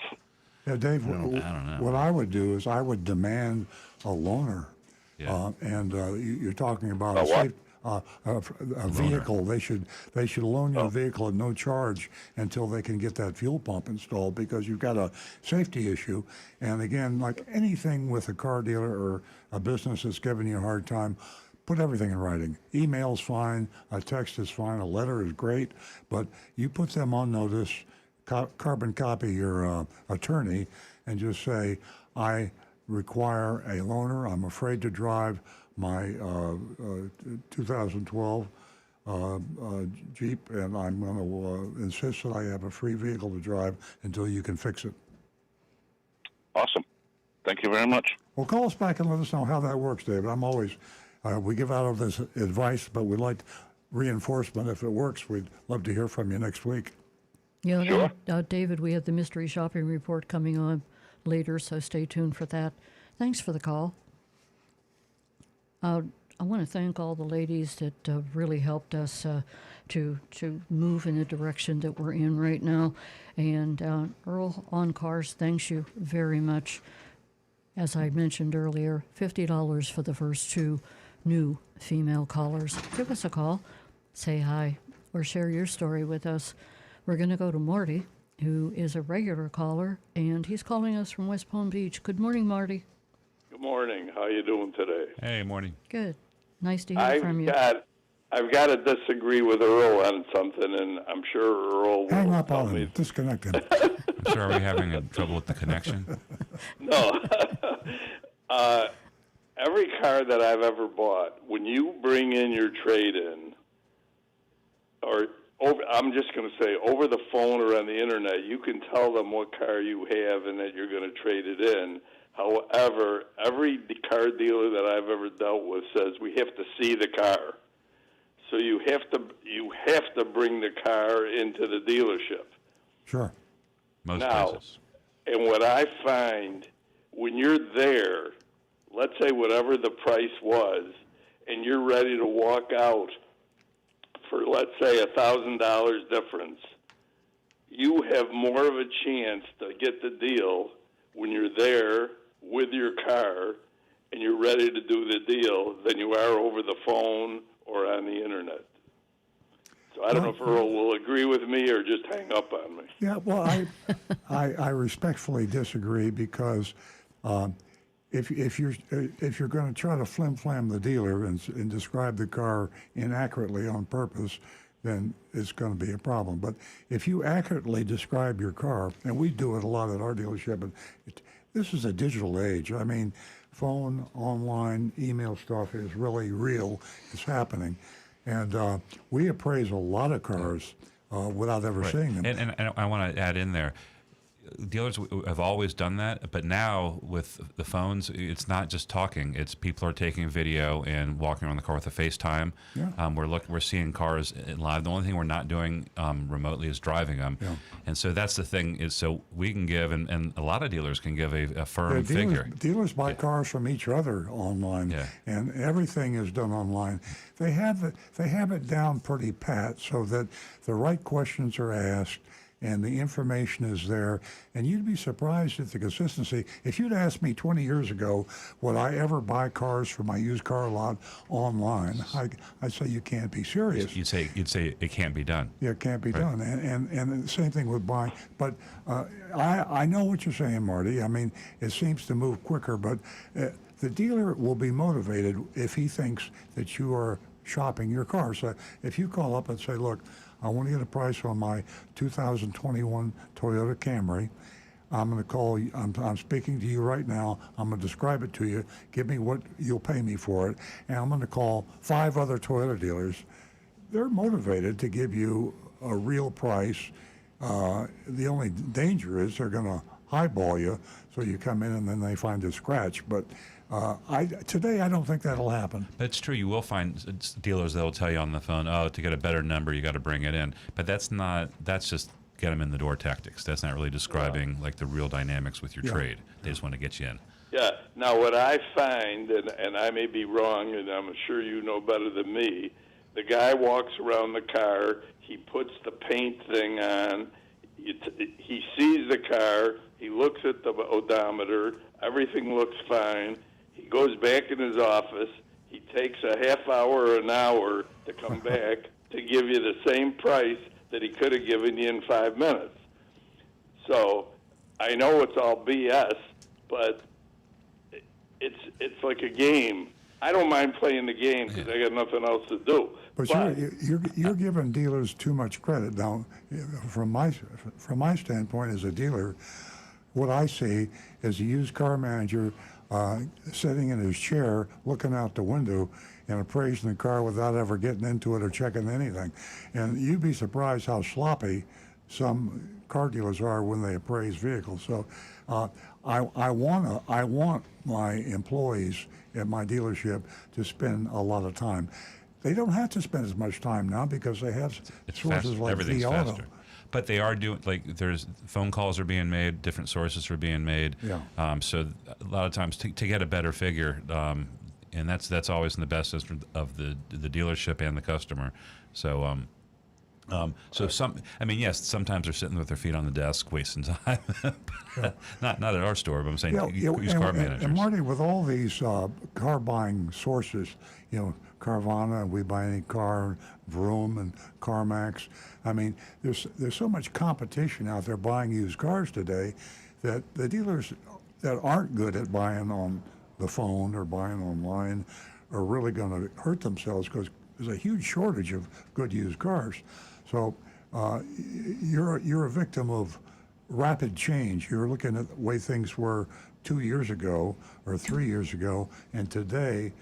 Yeah, Dave, I don't know. what I would do is I would demand a loaner. Yeah. And you're talking about A what? a vehicle. They should loan you a vehicle at no charge until they can get that fuel pump installed, because you've got a safety issue. And again, like anything with a car dealer or a business that's giving you a hard time, put everything in writing. Email's fine, a text is fine, a letter is great, but you put them on notice, carbon copy your attorney, and just say, I require a loaner. I'm afraid to drive my 2012 Jeep, and I'm going to insist that I have a free vehicle to drive until you can fix it. Awesome. Thank you very much. Well, call us back and let us know how that works, David. I'm always, we give out all this advice, but we'd like reinforcement. If it works, we'd love to hear from you next week. Yeah, Sure. David, we have the mystery shopping report coming on later, so stay tuned for that. Thanks for the call. I want to thank all the ladies that really helped us to move in the direction that we're in right now. And Earl on Cars, thanks you very much. As I mentioned earlier, $50 for the first 2 new female callers. Give us a call, say hi, or share your story with us. We're going to go to Marty, who is a regular caller, and he's calling us from West Palm Beach. Good morning, Marty. Good morning. How you doing today? Hey, morning. Good. Nice to hear from you. I've got to disagree with Earl on something, and I'm sure Earl will Hang up tell on me. him. Disconnect him. I'm sure, are we having trouble with the connection? No. Every car that I've ever bought, when you bring in your trade-in, I'm just going to say over the phone or on the internet, you can tell them what car you have and that you're going to trade it in. However, every car dealer that I've ever dealt with says we have to see the car. So you have to bring the car into the dealership. Sure. Most Now, places. and what I find, when you're there, let's say whatever the price was, and you're ready to walk out for, let's say, $1,000 difference, you have more of a chance to get the deal when you're there with your car and you're ready to do the deal than you are over the phone or on the internet. So I don't know if Earl will agree with me or just hang up on me. Yeah, well, I respectfully disagree, because if you're going to try to flim-flam the dealer and describe the car inaccurately on purpose, then it's going to be a problem. But if you accurately describe your car, and we do it a lot at our dealership, and this is a digital age. I mean, phone, online, email stuff is really real. It's happening. And we appraise a lot of cars without ever seeing them. And I want to add in there, dealers have always done that, but now with the phones, it's not just talking. It's people are taking video and walking around the car with a FaceTime. Yeah. We're seeing cars live. The only thing we're not doing remotely is driving them. Yeah. And so that's the thing, is so we can give, and a lot of dealers can give a firm figure. Dealers buy cars from each other online, and everything is done online. They have it down pretty pat, so that the right questions are asked and the information is there, and you'd be surprised at the consistency. If you'd asked me 20 years ago, would I ever buy cars from my used car lot online, I'd say you can't be serious. You'd say it can't be done. Yeah, it can't be done, and the same thing with buying. But I know what you're saying, Marty. I mean, it seems to move quicker, but the dealer will be motivated if he thinks that you are shopping your car. So if you call up and say, look, I want to get a price on my 2021 Toyota Camry, I'm going to call you. I'm speaking to you right now. I'm going to describe it to you. Give me what you'll pay me for it. And I'm going to call 5 other Toyota dealers. They're motivated to give you a real price. The only danger is they're going to highball you, so you come in and then they find a scratch. But today I don't think that'll happen. That's true. You will find dealers that will tell you on the phone, oh, to get a better number, you got to bring it in. But that's just get them in the door tactics. That's not really describing like the real dynamics with your trade. They just want to get you in. Yeah. Now, what I find, and I may be wrong, and I'm sure you know better than me, the guy walks around the car, he puts the paint thing on, he sees the car, he looks at the odometer, everything looks fine. He goes back in his office, he takes a half hour or an hour to come back to give you the same price that he could have given you in 5 minutes. So I know it's all BS, but it's like a game. I don't mind playing the game because I got nothing else to do. But you're giving dealers too much credit. Now, from my standpoint as a dealer, what I see is a used car manager sitting in his chair, looking out the window and appraising the car without ever getting into it or checking anything. And you'd be surprised how sloppy some car dealers are when they appraise vehicles. So I want my employees at my dealership to spend a lot of time. They don't have to spend as much time now because they have sources like everything's V-Auto. faster. But they are doing, like, there's phone calls are being made, different sources are being made. Yeah. So a lot of times to get a better figure, and that's always in the best interest of the dealership and the customer. So yes, sometimes they're sitting with their feet on the desk wasting time. Not at our store, but I'm saying used car managers. And Marty, with all these car buying sources, Carvana, We Buy Any Car, Vroom, and CarMax. I mean, there's so much competition out there buying used cars today that the dealers that aren't good at buying on the phone or buying online are really going to hurt themselves because there's a huge shortage of good used cars. So you're a victim of rapid change. You're looking at the way things were 2 years ago or 3 years ago, and today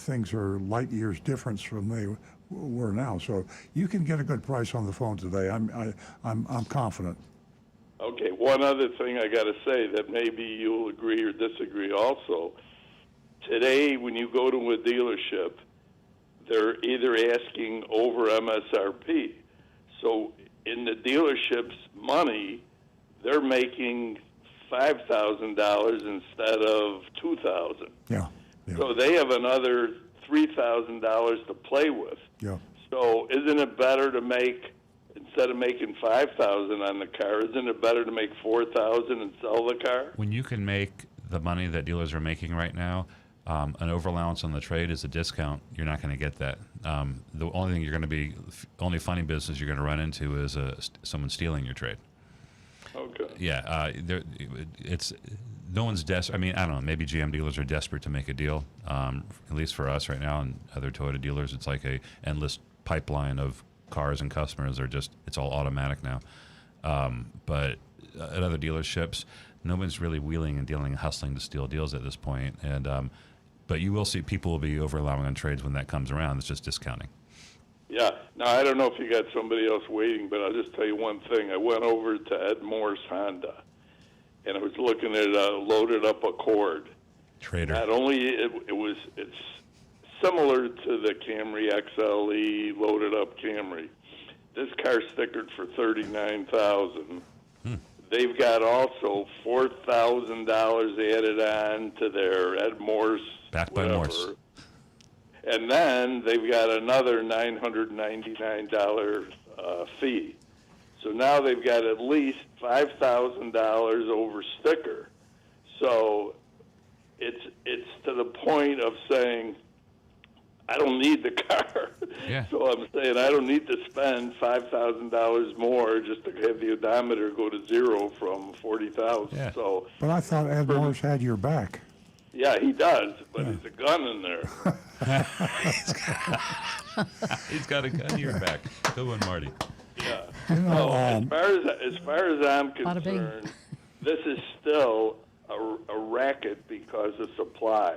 things are light years difference from they were now. So you can get a good price on the phone today. I'm confident. Okay, one other thing I got to say that maybe you'll agree or disagree also. Today, when you go to a dealership, they're either asking over MSRP. So in the dealership's money, they're making $5,000 instead of $2,000. Yeah. So they have another $3,000 to play with. Yeah. So isn't it better to make, instead of making $5,000 on the car, isn't it better to make $4,000 and sell the car? When you can make the money that dealers are making right now, an overallowance on the trade is a discount. You're not going to get that. The only thing you're going to be, only funny business you're going to run into is someone stealing your trade. Okay. Yeah, it's no one's desperate. I mean, I don't know. Maybe GM dealers are desperate to make a deal. At least for us right now, and other Toyota dealers, it's like a endless pipeline of cars and customers. It's all automatic now. But at other dealerships, no one's really wheeling and dealing and hustling to steal deals at this point. And but you will see people will be over allowing on trades when that comes around. It's just discounting. Yeah. Now, I don't know if you got somebody else waiting, but I'll just tell you one thing. I went over to Ed Moore's Honda, and I was looking at a loaded-up Accord. Trader. Not only it's similar to the Camry XLE loaded-up Camry. This car stickered for $39,000. They've got also $4,000 added on to their Ed Moore's Backed by Morse. And then they've got another $999 fee. So now they've got at least $5,000 over sticker. So it's to the point of saying, I don't need the car. Yeah. So I'm saying I don't need to spend $5,000 more just to have the odometer go to zero from 40,000. Yeah. So, But I thought Ed Morris had your back. yeah, he does, but there's a gun in there. He's got a gun to your back. Good one, Marty. Yeah. You know, As far as I'm Bada bing. concerned, this is still a racket because of supply.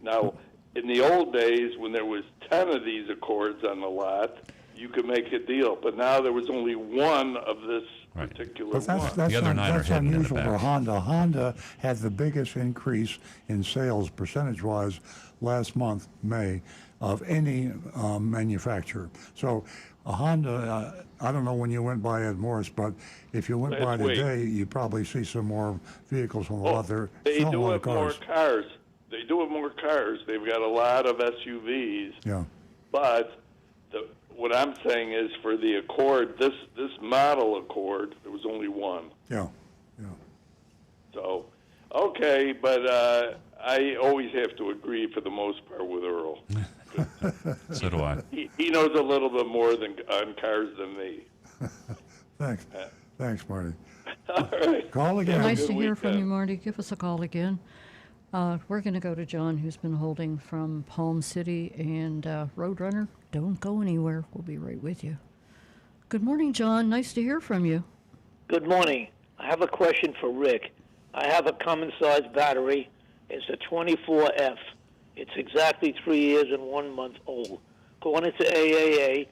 Now, in the old days, when there was 10 of these Accords on the lot, you could make a deal. But now there was only one of this particular But that's, one. that's, The other nine are that's hidden in the unusual for back. Honda. Honda had the biggest increase in sales percentage-wise last month, May, of any manufacturer. So a Honda, I don't know when you went by Ed Morris, but if you went by Last week. today, you probably see some more vehicles on the lot. They're They selling a do lot of have more cars. cars. They do have more cars. They've got a lot of SUVs. Yeah. But what I'm saying is for the Accord, this model Accord, there was only one. Yeah. Yeah. So, okay, but I always have to agree for the most part with Earl. So do I. He knows a little bit more on cars than me. Thanks. Thanks, Marty. All right. Call again. Nice good to hear from you, weekend. Marty. Give us a call again. We're going to go to John, who's been holding from Palm City. And Roadrunner, don't go anywhere. We'll be right with you. Good morning, John. Nice to hear from you. Good morning. I have a question for Rick. I have a common-sized battery. It's a 24F. It's exactly 3 years and 1 month old. According to AAA,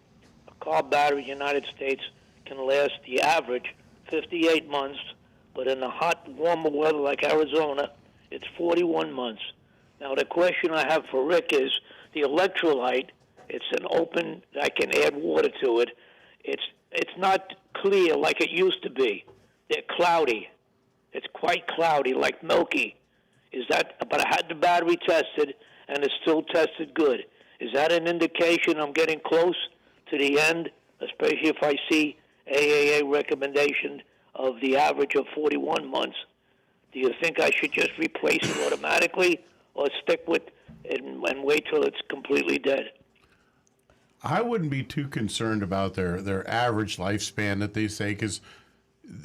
a car battery in the United States can last the average 58 months, but in the hot, warmer weather like Arizona, it's 41 months. Now, the question I have for Rick is the electrolyte. It's an open, I can add water to it. It's not clear like it used to be. They're cloudy. It's quite cloudy, like milky. But I had the battery tested, and it's still tested good. Is that an indication I'm getting close to the end, especially if I see AAA recommendation of the average of 41 months? Do you think I should just replace it automatically or stick with it and wait till it's completely dead? I wouldn't be too concerned about their average lifespan that they say, because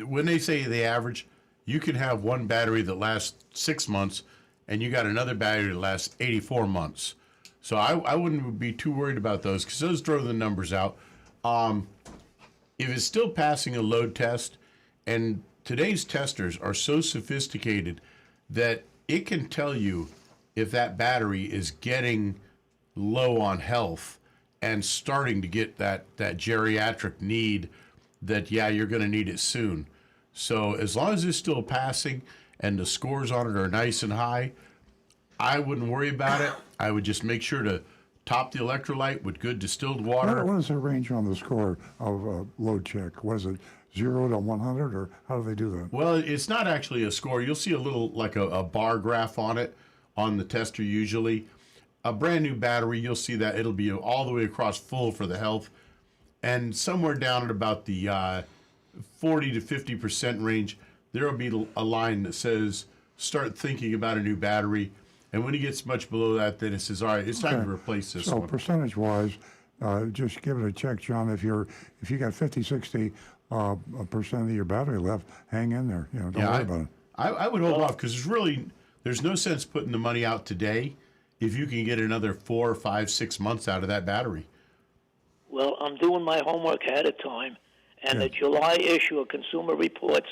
when they say the average, you can have one battery that lasts 6 months and you got another battery that lasts 84 months. So I wouldn't be too worried about those, because those throw the numbers out. If it's still passing a load test, and today's testers are so sophisticated that it can tell you if that battery is getting low on health and starting to get that geriatric need that, yeah, you're going to need it soon. So as long as it's still passing and the scores on it are nice and high, I wouldn't worry about it. I would just make sure to top the electrolyte with good distilled water. What is the range on the score of load check? What is it, 0 to 100, or how do they do that? Well, it's not actually a score. You'll see a little, like a bar graph on it on the tester usually. A brand new battery, you'll see that it'll be all the way across full for the health. And somewhere down at about the 40 to 50% range, there will be a line that says, start thinking about a new battery. And when it gets much below that, then it says, all right, it's time to replace this So one. percentage-wise, just give it a check, John. If you got 50, 60 percent of your battery left, hang in there. Don't worry about it. I would hold off, because there's no sense putting the money out today if you can get another 4, 5, 6 months out of that battery. Well, I'm doing my homework ahead of time, and the July issue of Consumer Reports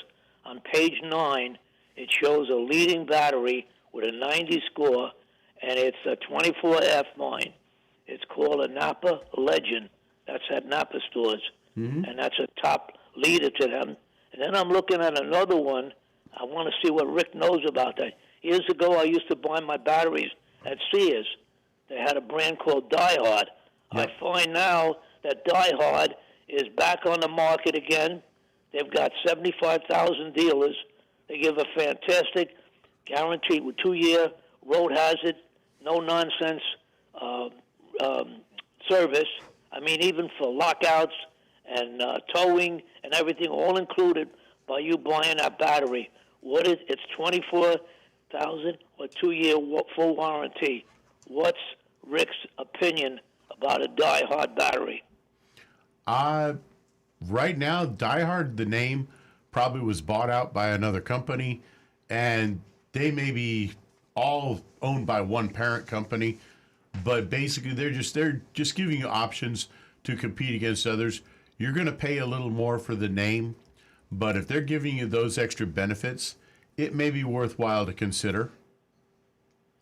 on page 9, it shows a leading battery with a 90 score, and it's a 24F mine. It's called a Napa Legend. That's at Napa stores, and that's a top leader to them. And then I'm looking at another one. I want to see what Rick knows about that. Years ago, I used to buy my batteries at Sears. They had a brand called Die Hard. I find now that Die Hard is back on the market again. They've got 75,000 dealers. They give a fantastic guarantee with 2-year road hazard, no nonsense service. I mean, even for lockouts and towing and everything, all included by you buying that battery. It's 24,000 or 2-year full warranty. What's Rick's opinion about a Die Hard battery? Right now, Die Hard, the name, probably was bought out by another company, and they may be all owned by one parent company, but basically they're just giving you options to compete against others. You're going to pay a little more for the name, but if they're giving you those extra benefits, it may be worthwhile to consider.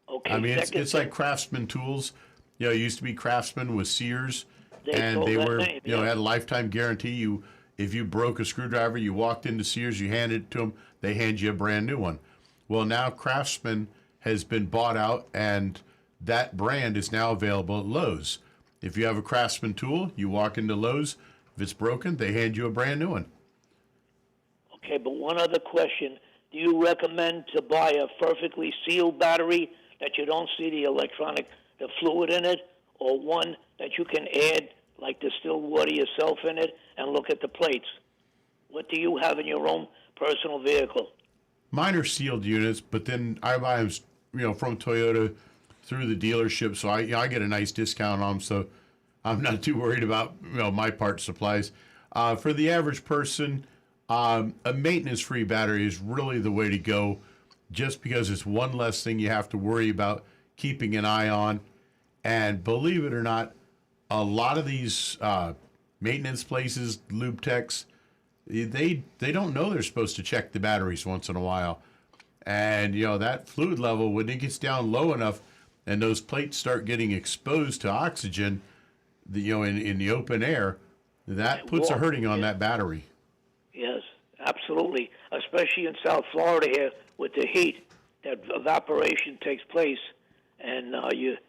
Okay. I mean, it's like Craftsman tools. It used to be Craftsman with Sears, and they were, had a lifetime guarantee. If you broke a screwdriver, you walked into Sears, you handed it to them, they hand you a brand new one. Well, now Craftsman has been bought out, and that brand is now available at Lowe's. If you have a Craftsman tool, you walk into Lowe's. If it's broken, they hand you a brand new one. Okay, but one other question. Do you recommend to buy a perfectly sealed battery that you don't see the fluid in it, or one that you can add, like distilled water yourself in it, and look at the plates? What do you have in your own personal vehicle? Mine are sealed units, but then I buy them, from Toyota, through the dealership, so I get a nice discount on them. So I'm not too worried about my part supplies. For the average person, a maintenance-free battery is really the way to go, just because it's one less thing you have to worry about keeping an eye on. And believe it or not, a lot of these maintenance places, lube techs, they don't know they're supposed to check the batteries once in a while. And that fluid level, when it gets down low enough and those plates start getting exposed to oxygen, in the open air, that puts a hurting on that battery. Yes, absolutely. Especially in South Florida here with the heat, that evaporation takes place. And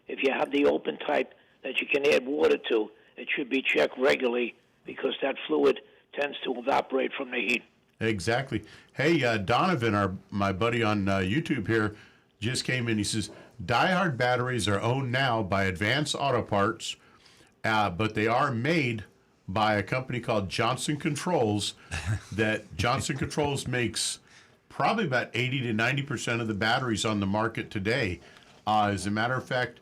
if you have the open type that you can add water to, it should be checked regularly because that fluid tends to evaporate from the heat. Exactly. Hey, Donovan, my buddy on YouTube here, just came in. He says, diehard batteries are owned now by Advanced Auto Parts, but they are made by a company called Johnson Controls. That Johnson Controls makes probably about 80 to 90% of the batteries on the market today. As a matter of fact,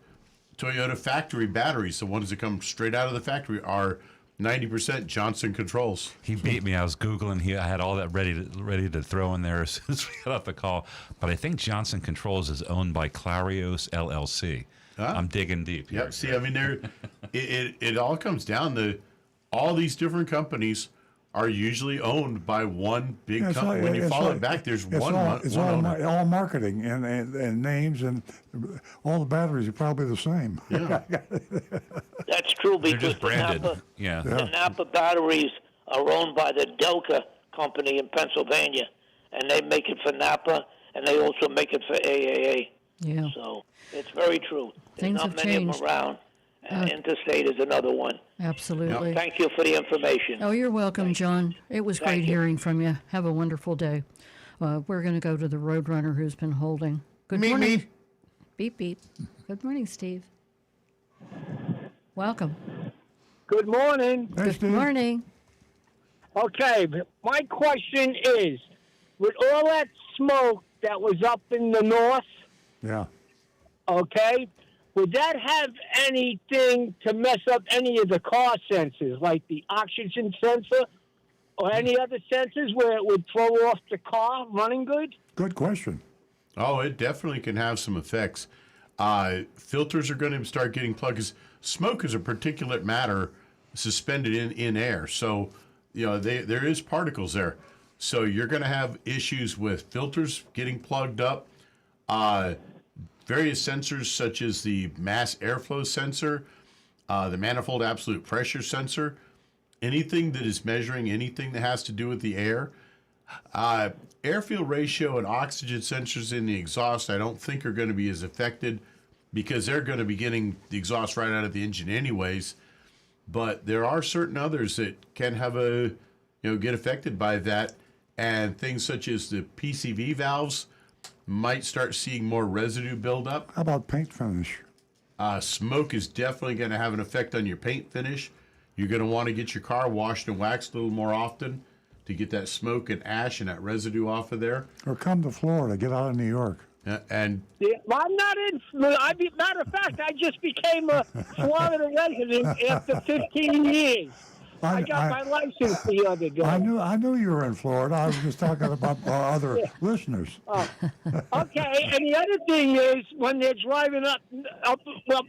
Toyota factory batteries, the ones that come straight out of the factory, are 90% Johnson Controls. He beat me. I was Googling. I had all that ready to throw in there as soon as we got off the call. But I think Johnson Controls is owned by Clarios LLC. I'm digging deep here. Yep. See, I mean, it all comes down to all these different companies are usually owned by one big company. When you follow it back, there's one owner. All marketing and names, and all the batteries are probably the same. Yeah. That's true They're because just branded. the Napa batteries are owned by the Delca company in Pennsylvania, and they make it for Napa, and they also make it for AAA. Yeah. So it's very true. There's Things not have many changed. of them around. Interstate is another one. Absolutely. Thank you for the information. Oh, you're welcome, John. It was Thank great you. hearing from you. Have a wonderful day. We're going to go to the Roadrunner who's been holding. Good morning. Me. Beep, beep. Good morning, Steve. Welcome. Good morning. Hey, Good Steve. morning. Okay, my question is, with all that smoke that was up in the north, Yeah. okay, would that have anything to mess up any of the car sensors, like the oxygen sensor or any other sensors where it would throw off the car running good? Good question. Oh, it definitely can have some effects. Filters are going to start getting plugged. 'Cause smoke is a particulate matter suspended in air. So, there is particles there. So you're going to have issues with filters getting plugged up. Various sensors such as the mass airflow sensor, the manifold absolute pressure sensor, anything that is measuring anything that has to do with the air. Air-fuel ratio and oxygen sensors in the exhaust I don't think are going to be as affected because they're going to be getting the exhaust right out of the engine anyways. But there are certain others that can have get affected by that, and things such as the PCV valves might start seeing more residue buildup. How about paint finish? Smoke is definitely going to have an effect on your paint finish. You're going to want to get your car washed and waxed a little more often to get that smoke and ash and that residue off of there. Or come to Florida, get out of New York. And Yeah, well, I'm not in. Matter of fact, I just became a Florida resident after 15 years. I got my license the other day. I knew you were in Florida. I was just talking about our other listeners. Okay, and the other thing is when they're driving up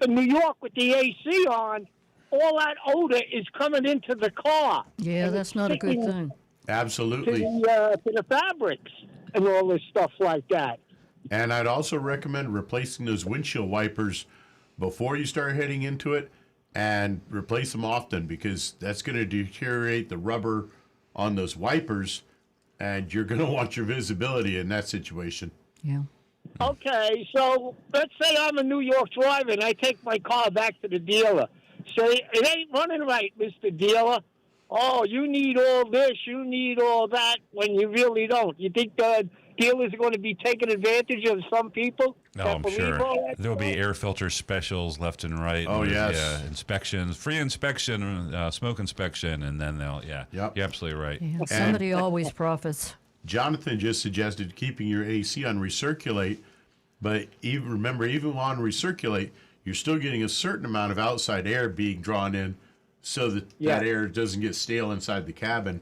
in New York with the AC on, all that odor is coming into the car. Yeah, And that's it's not a good sticking thing. absolutely. To the fabrics and all this stuff like that. And I'd also recommend replacing those windshield wipers before you start heading into it, and replace them often because that's going to deteriorate the rubber on those wipers, and you're going to want your visibility in that situation. Yeah. Okay, so let's say I'm a New York driver and I take my car back to the dealer. Say, it ain't running right, Mr. Dealer. Oh, you need all this, you need all that, when you really don't. You think the dealers are going to be taking advantage of some people? Oh, that I'm believe sure. all that There'll be stuff? air filter specials left and right. Oh, and yes. Yeah, inspections, free inspection, smoke inspection, and then Yep. You're absolutely right. Yeah. Somebody always profits. Jonathan just suggested keeping your AC on recirculate But even on recirculate, you're still getting a certain amount of outside air being drawn in, so that that air doesn't get stale inside the cabin.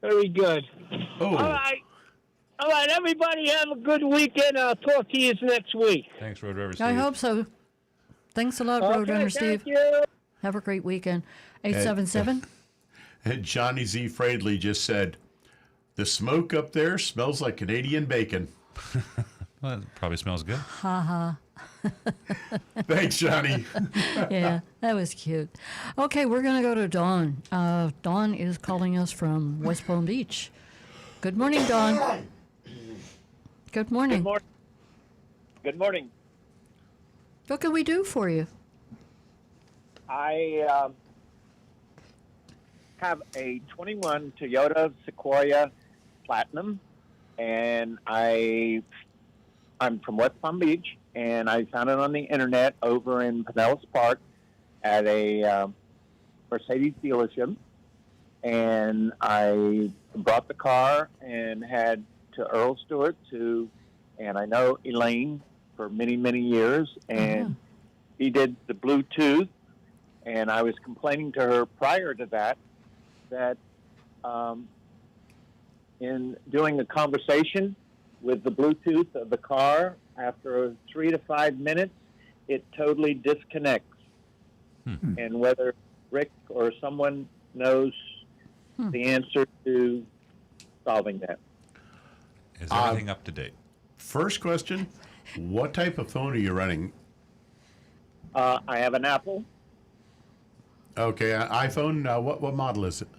Very good. Oh. All right, everybody have a good weekend. I'll talk to you next week. Thanks, Road Runner Steve. I hope so. Thanks a lot, Roadrunner Steve. Thank you. Have a great weekend. 877. And Johnny Z. Fradley just said, "The smoke up there smells like Canadian bacon." Well, it probably smells good. Ha ha. Thanks, Johnny. Yeah, that was cute. Okay, we're going to go to Dawn. Dawn is calling us from West Palm Beach. Good morning, Dawn. Good morning. Good morning. Good morning. What can we do for you? I have a 21 Toyota Sequoia Platinum, and I'm from West Palm Beach, and I found it on the internet over in Pinellas Park at a Mercedes dealership, and I brought the car and had to Earl Stewart and I know Elaine for many, many years, and he did the Bluetooth, and I was complaining to her prior to that in doing a conversation with the Bluetooth of the car, after 3 to 5 minutes, it totally disconnects. And whether Rick or someone knows the answer to solving that. Is everything up to date? First question, what type of phone are you running? I have an Apple. Okay, iPhone, what model is it?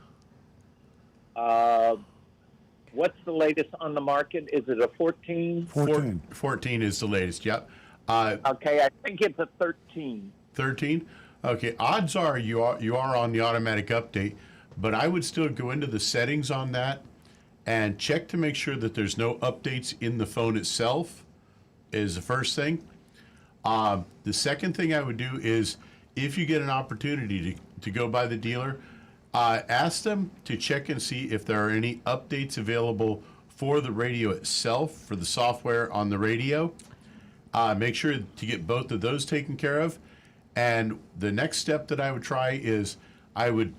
What's the latest on the market? Is it a 14? 14 is the latest, yep. Okay, I think it's a 13. 13? Okay, odds are you are on the automatic update, but I would still go into the settings on that and check to make sure that there's no updates in the phone itself, is the first thing. The second thing I would do is, if you get an opportunity to go by the dealer, ask them to check and see if there are any updates available for the radio itself, for the software on the radio. Make sure to get both of those taken care of. And the next step that I would try is I would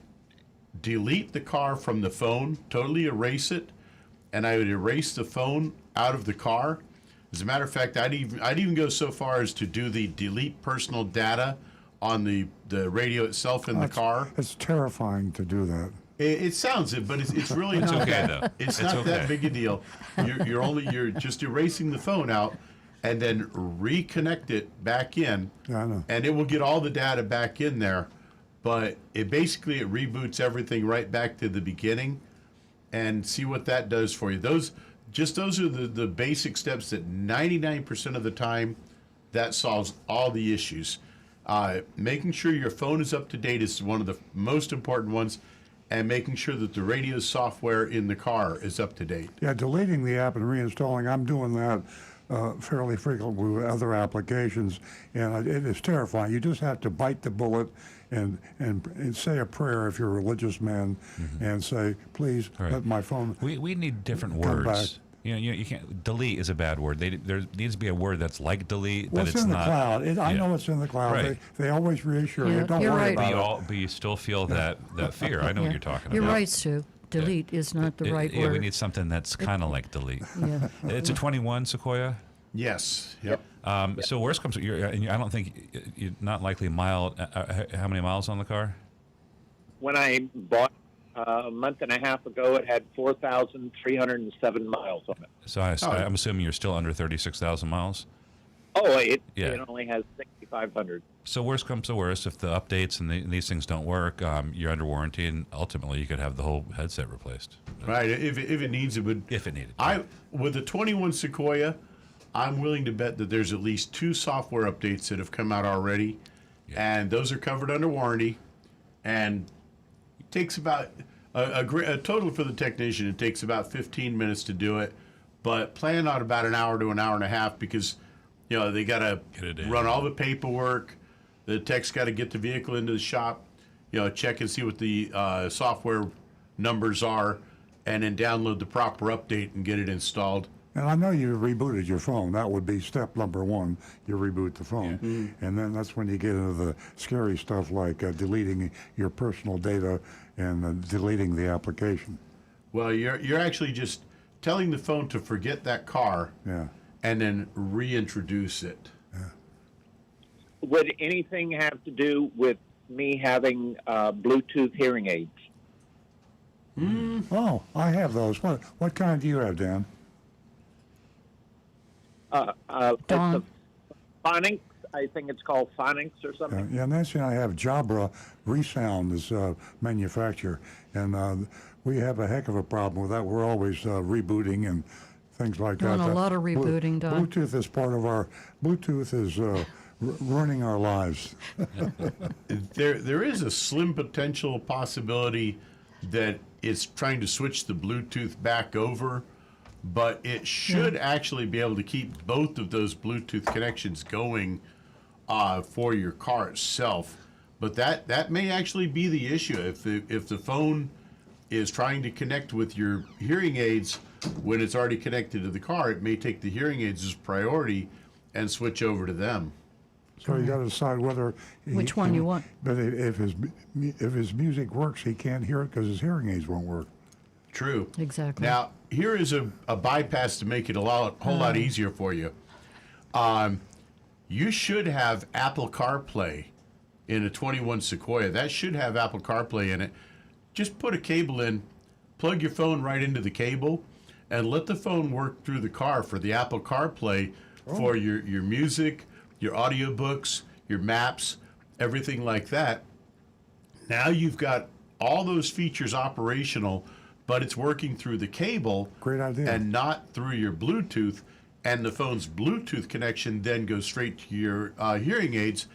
delete the car from the phone, totally erase it, and I would erase the phone out of the car. As a matter of fact, I'd even go so far as to do the delete personal data on the radio itself in the car. It's terrifying to do that. It sounds it, but it's really It's not okay, that, though. It's It's not okay. that big a deal. You're just erasing the phone out and then reconnect it back in. Yeah, I know. And it will get all the data back in there, but it reboots everything right back to the beginning, and see what that does for you. Those are the basic steps that 99% of the time that solves all the issues. Making sure your phone is up to date is one of the most important ones, and making sure that the radio software in the car is up to date. Yeah, deleting the app and reinstalling, I'm doing that fairly frequently with other applications, and it is terrifying. You just have to bite the bullet and say a prayer if you're a religious man, and say, please let my phone We need different come words. back. You can't. Delete is a bad word. There needs to be a word that's like delete, Well, but it's in not. the cloud. I know it's in the cloud. Right. They always reassure Yeah, you. Don't you're worry right. about it. But you still feel that fear. I know what you're talking You're about. right, Stu. Delete is not the right Yeah, word. we need something that's kind of like delete. Yeah. It's a 21 Sequoia. Yes. Yep. So worst comes, I don't think you're not likely mile. How many miles on the car? When I bought a month and a half ago, it had 4,307 miles on it. So I'm assuming you're still under 36,000 miles. Oh, it Yeah. only has 6,500. So worst comes to worst, if the updates and these things don't work, you're under warranty, and ultimately you could have the whole headset replaced. Right. If it needs, it would. If it needed. With the 21 Sequoia, I'm willing to bet that there's at least 2 software updates that have come out already, and those are covered under warranty. And it takes about a total for the technician. It takes about 15 minutes to do it, but plan on about an hour to an hour and a half, because they got to run all the paperwork. The tech's got to get the vehicle into the shop, check and see what the software numbers are, and then download the proper update and get it installed And I know you rebooted your phone. That would be step number one. You reboot the phone. And then that's when you get into the scary stuff like deleting your personal data and deleting the application. Well, you're actually just telling the phone to forget that car Yeah. and then reintroduce it. Would anything have to do with me having Bluetooth hearing aids? Oh, I have those. What kind do you have, Dan? It's Don. the Phonics. I think it's called Phonics or something. Yeah, Nancy and I have Jabra Resound as manufacturer, and we have a heck of a problem with that. We're always rebooting and things like Doing that. a lot of rebooting, Don. Bluetooth is part of our. Bluetooth is ruining our lives. There is a slim potential possibility that it's trying to switch the Bluetooth back over, but it should actually be able to keep both of those Bluetooth connections going for your car itself. But that may actually be the issue. If the phone is trying to connect with your hearing aids when it's already connected to the car, it may take the hearing aids as priority and switch over to them. So you got to decide whether Which one you want. But if his music works, he can't hear it because his hearing aids won't work. True. Exactly. Now, here is a bypass to make it a whole lot easier for you. You should have Apple CarPlay in a 21 Sequoia. That should have Apple CarPlay in it. Just put a cable in, plug your phone right into the cable, and let the phone work through the car for the Apple CarPlay for your music, your audiobooks, your maps, everything like that. Now you've got all those features operational, but it's working through the cable. Great idea. And not through your Bluetooth. And the phone's Bluetooth connection then goes straight to your hearing aids,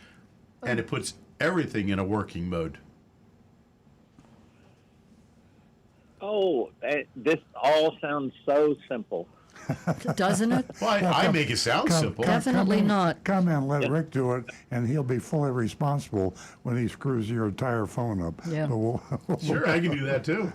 and it puts everything in a working mode. Oh, this all sounds so simple. Doesn't it? Well, I make it sound simple. Definitely not. Come in, let Rick do it, and he'll be fully responsible when he screws your entire phone up. Yeah. So Sure, I can do that too.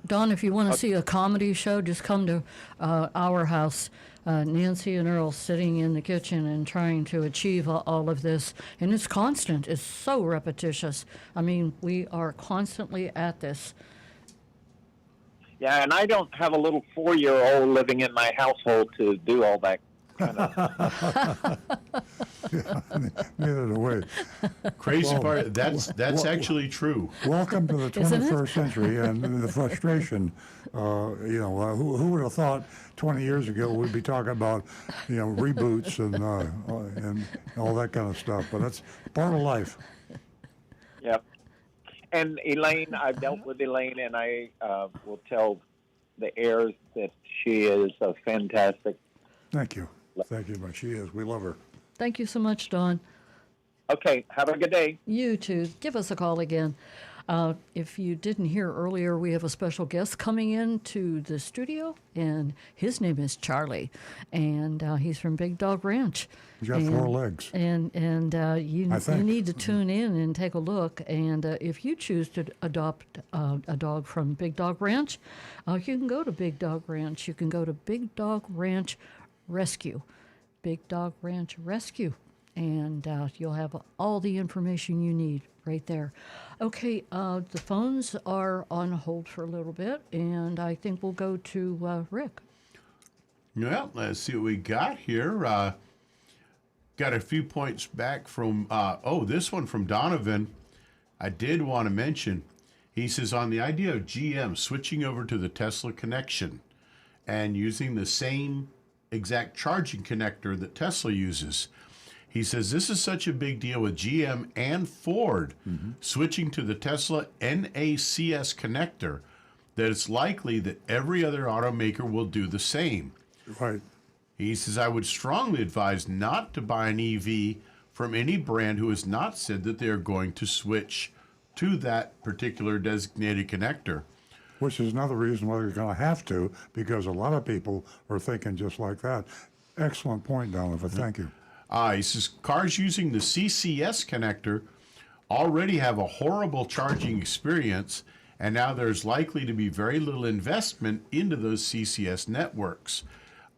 Don, if you want to see a comedy show, just come to our house. Nancy and Earl sitting in the kitchen and trying to achieve all of this. And it's constant. It's so repetitious. I mean, we are constantly at this. Yeah, and I don't have a little 4-year-old living in my household to do all that kind of. neither do we. Crazy Well, part, that's actually true. Welcome to the Isn't it? 21st century and the frustration. Who would have thought 20 years ago we'd be talking about, reboots and all that kind of stuff. But that's part of life. Yep. And Elaine, I've dealt with Elaine, and I will tell the heirs that she is a fantastic. Thank you. Thank you, but she is. We love her. Thank you so much, Don. Okay, have a good day. You too. Give us a call again. If you didn't hear earlier, we have a special guest coming into the studio, and his name is Charlie, and he's from Big Dog Ranch. He's got 4 legs. And you I think. need to tune in and take a look. And if you choose to adopt a dog from Big Dog Ranch, you can go to Big Dog Ranch. You can go to Big Dog Ranch Rescue. Big Dog Ranch Rescue. And you'll have all the information you need right there. Okay, the phones are on hold for a little bit, and I think we'll go to Rick. Well, let's see what we got here. Got a few points back from, this one from Donovan. I did want to mention, he says, on the idea of GM switching over to the Tesla connection and using the same exact charging connector that Tesla uses. He says this is such a big deal with GM and Ford switching to the Tesla NACS connector that it's likely that every other automaker will do the same. Right. He says, I would strongly advise not to buy an EV from any brand who has not said that they are going to switch to that particular designated connector. Which is another reason why you're going to have to, because a lot of people are thinking just like that. Excellent point, Donovan. Thank you. He says, cars using the CCS connector already have a horrible charging experience, and now there's likely to be very little investment into those CCS networks.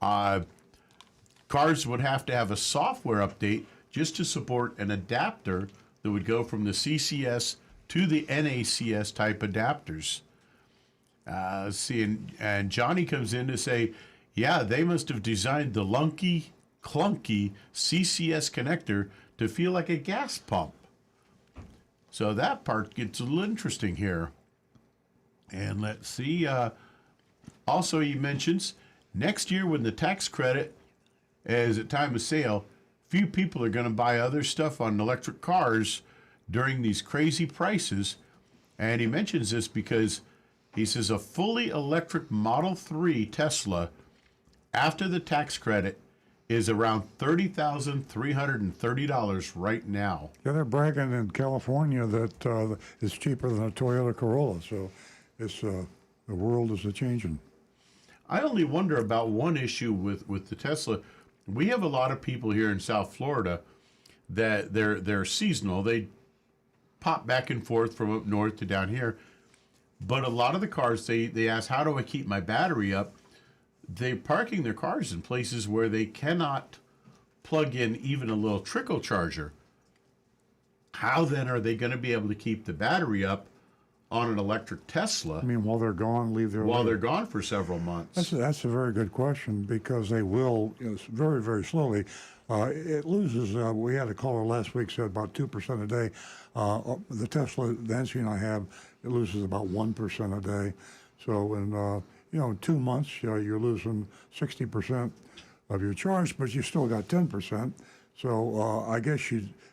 Cars would have to have a software update just to support an adapter that would go from the CCS to the NACS type adapters. Let's see, and Johnny comes in to say, yeah, they must have designed the clunky CCS connector to feel like a gas pump. So that part gets a little interesting here. And let's see, also he mentions, next year when the tax credit is at time of sale, few people are going to buy other stuff on electric cars during these crazy prices. And he mentions this because he says a fully electric Model 3 Tesla after the tax credit is around $30,330 right now. Yeah, they're bragging in California that it's cheaper than a Toyota Corolla. So it's the world is a-changing. I only wonder about one issue with the Tesla. We have a lot of people here in South Florida that they're seasonal. They pop back and forth from up north to down here. But a lot of the cars, they ask, how do I keep my battery up? They're parking their cars in places where they cannot plug in even a little trickle charger. How then are they going to be able to keep the battery up on an electric Tesla? I mean, while they're gone, while they're gone for several months. That's a very good question, because they will, very, very slowly. It loses. We had a caller last week said about 2% a day. The Tesla, the engine I have, it loses about 1% a day. So in 2 months, you're losing 60% of your charge, but you still got 10%. So I guess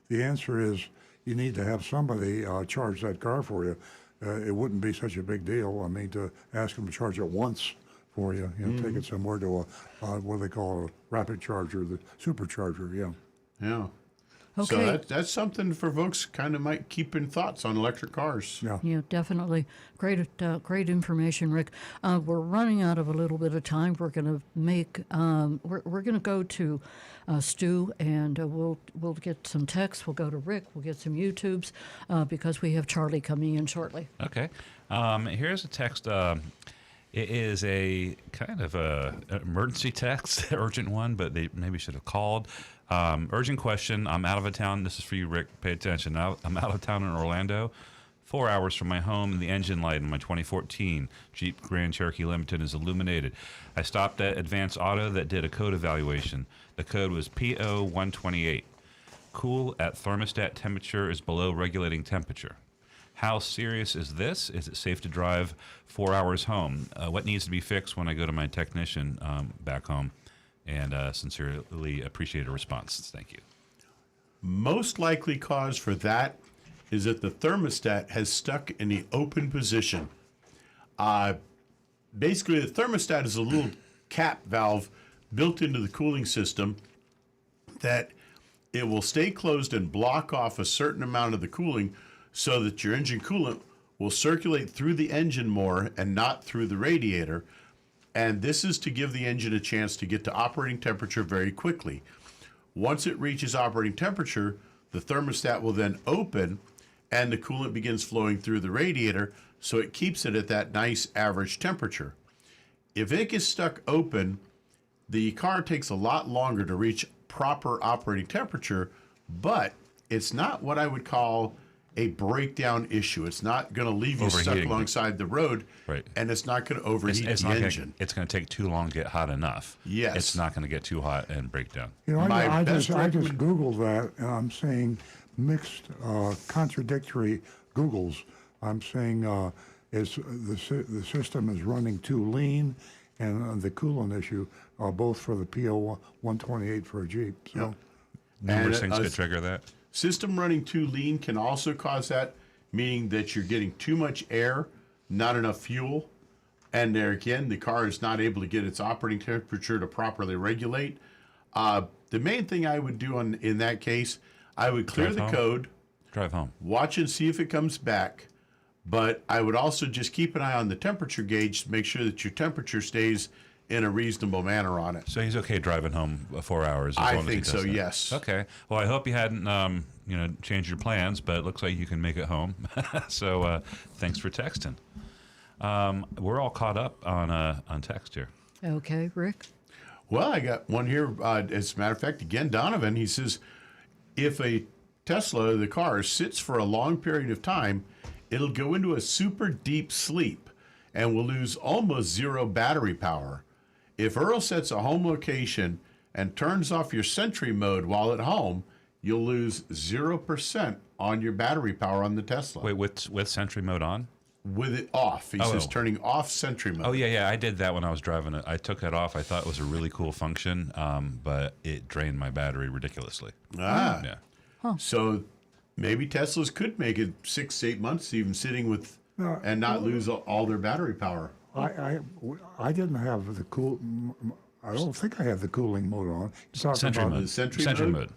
the answer is you need to have somebody charge that car for you. It wouldn't be such a big deal. I mean, to ask them to charge it once for you, take it somewhere to what they call a rapid charger, the supercharger, Yeah. Okay. So that's something for folks kind of might keep in thoughts on electric cars. Yeah, definitely. Great information, Rick. We're running out of a little bit of time. We're going to make. We're going to go to Stu, and we'll get some texts. We'll go to Rick. We'll get some YouTubes because we have Charlie coming in shortly. Okay. Here's a text. It is a kind of an emergency text, urgent one, but they maybe should have called. Urgent question. I'm out of town. This is for you, Rick. Pay attention. I'm out of town in Orlando, 4 hours from my home, and the engine light in my 2014 Jeep Grand Cherokee Limited is illuminated. I stopped at Advanced Auto that did a code evaluation. The code was PO128. Cool at thermostat temperature is below regulating temperature. How serious is this? Is it safe to drive 4 hours home? What needs to be fixed when I go to my technician back home? And sincerely appreciate a response. Thank you. Most likely cause for that is that the thermostat has stuck in the open position. Basically, the thermostat is a little cap valve built into the cooling system that it will stay closed and block off a certain amount of the cooling so that your engine coolant will circulate through the engine more and not through the radiator. And this is to give the engine a chance to get to operating temperature very quickly. Once it reaches operating temperature, the thermostat will then open and the coolant begins flowing through the radiator, so it keeps it at that nice average temperature. If it gets stuck open, the car takes a lot longer to reach proper operating temperature, but it's not what I would call a breakdown issue. It's not going to leave you stuck alongside the road, right? And it's not going to overheat the engine. It's going to take too long to get hot enough. Yes. It's not going to get too hot and break down. I just Googled that, and I'm saying mixed, contradictory Googles. I'm saying the system is running too lean, and the coolant issue, both for the PO 128 for a Jeep. So, numerous things could trigger that. System running too lean can also cause that, meaning that you're getting too much air, not enough fuel, and there again, the car is not able to get its operating temperature to properly regulate. The main thing I would do in that case, I would clear the code, drive home, watch and see if it comes back, but I would also just keep an eye on the temperature gauge to make sure that your temperature stays in a reasonable manner on it. So he's okay driving home 4 hours? I think so, yes. Okay. Well, I hope you hadn't change your plans, but it looks like you can make it home. So thanks for texting. We're all caught up on text here. Okay, Rick. Well, I got one here. As a matter of fact, again, Donovan, he says, if a Tesla, the car, sits for a long period of time, it'll go into a super deep sleep and will lose almost zero battery power. If Earl sets a home location and turns off your Sentry mode while at home, you'll lose 0% on your battery power on the Tesla. Wait, with Sentry mode on? With it off. He says turning off Sentry mode. Oh, yeah. I did that when I was driving it. I took it off. I thought it was a really cool function, but it drained my battery ridiculously. Ah. Yeah. So maybe Teslas could make it 6 to 8 months even sitting with and not lose all their battery power. I didn't have the I don't think I have the cooling mode on. Sentry mode. The Sentry mode.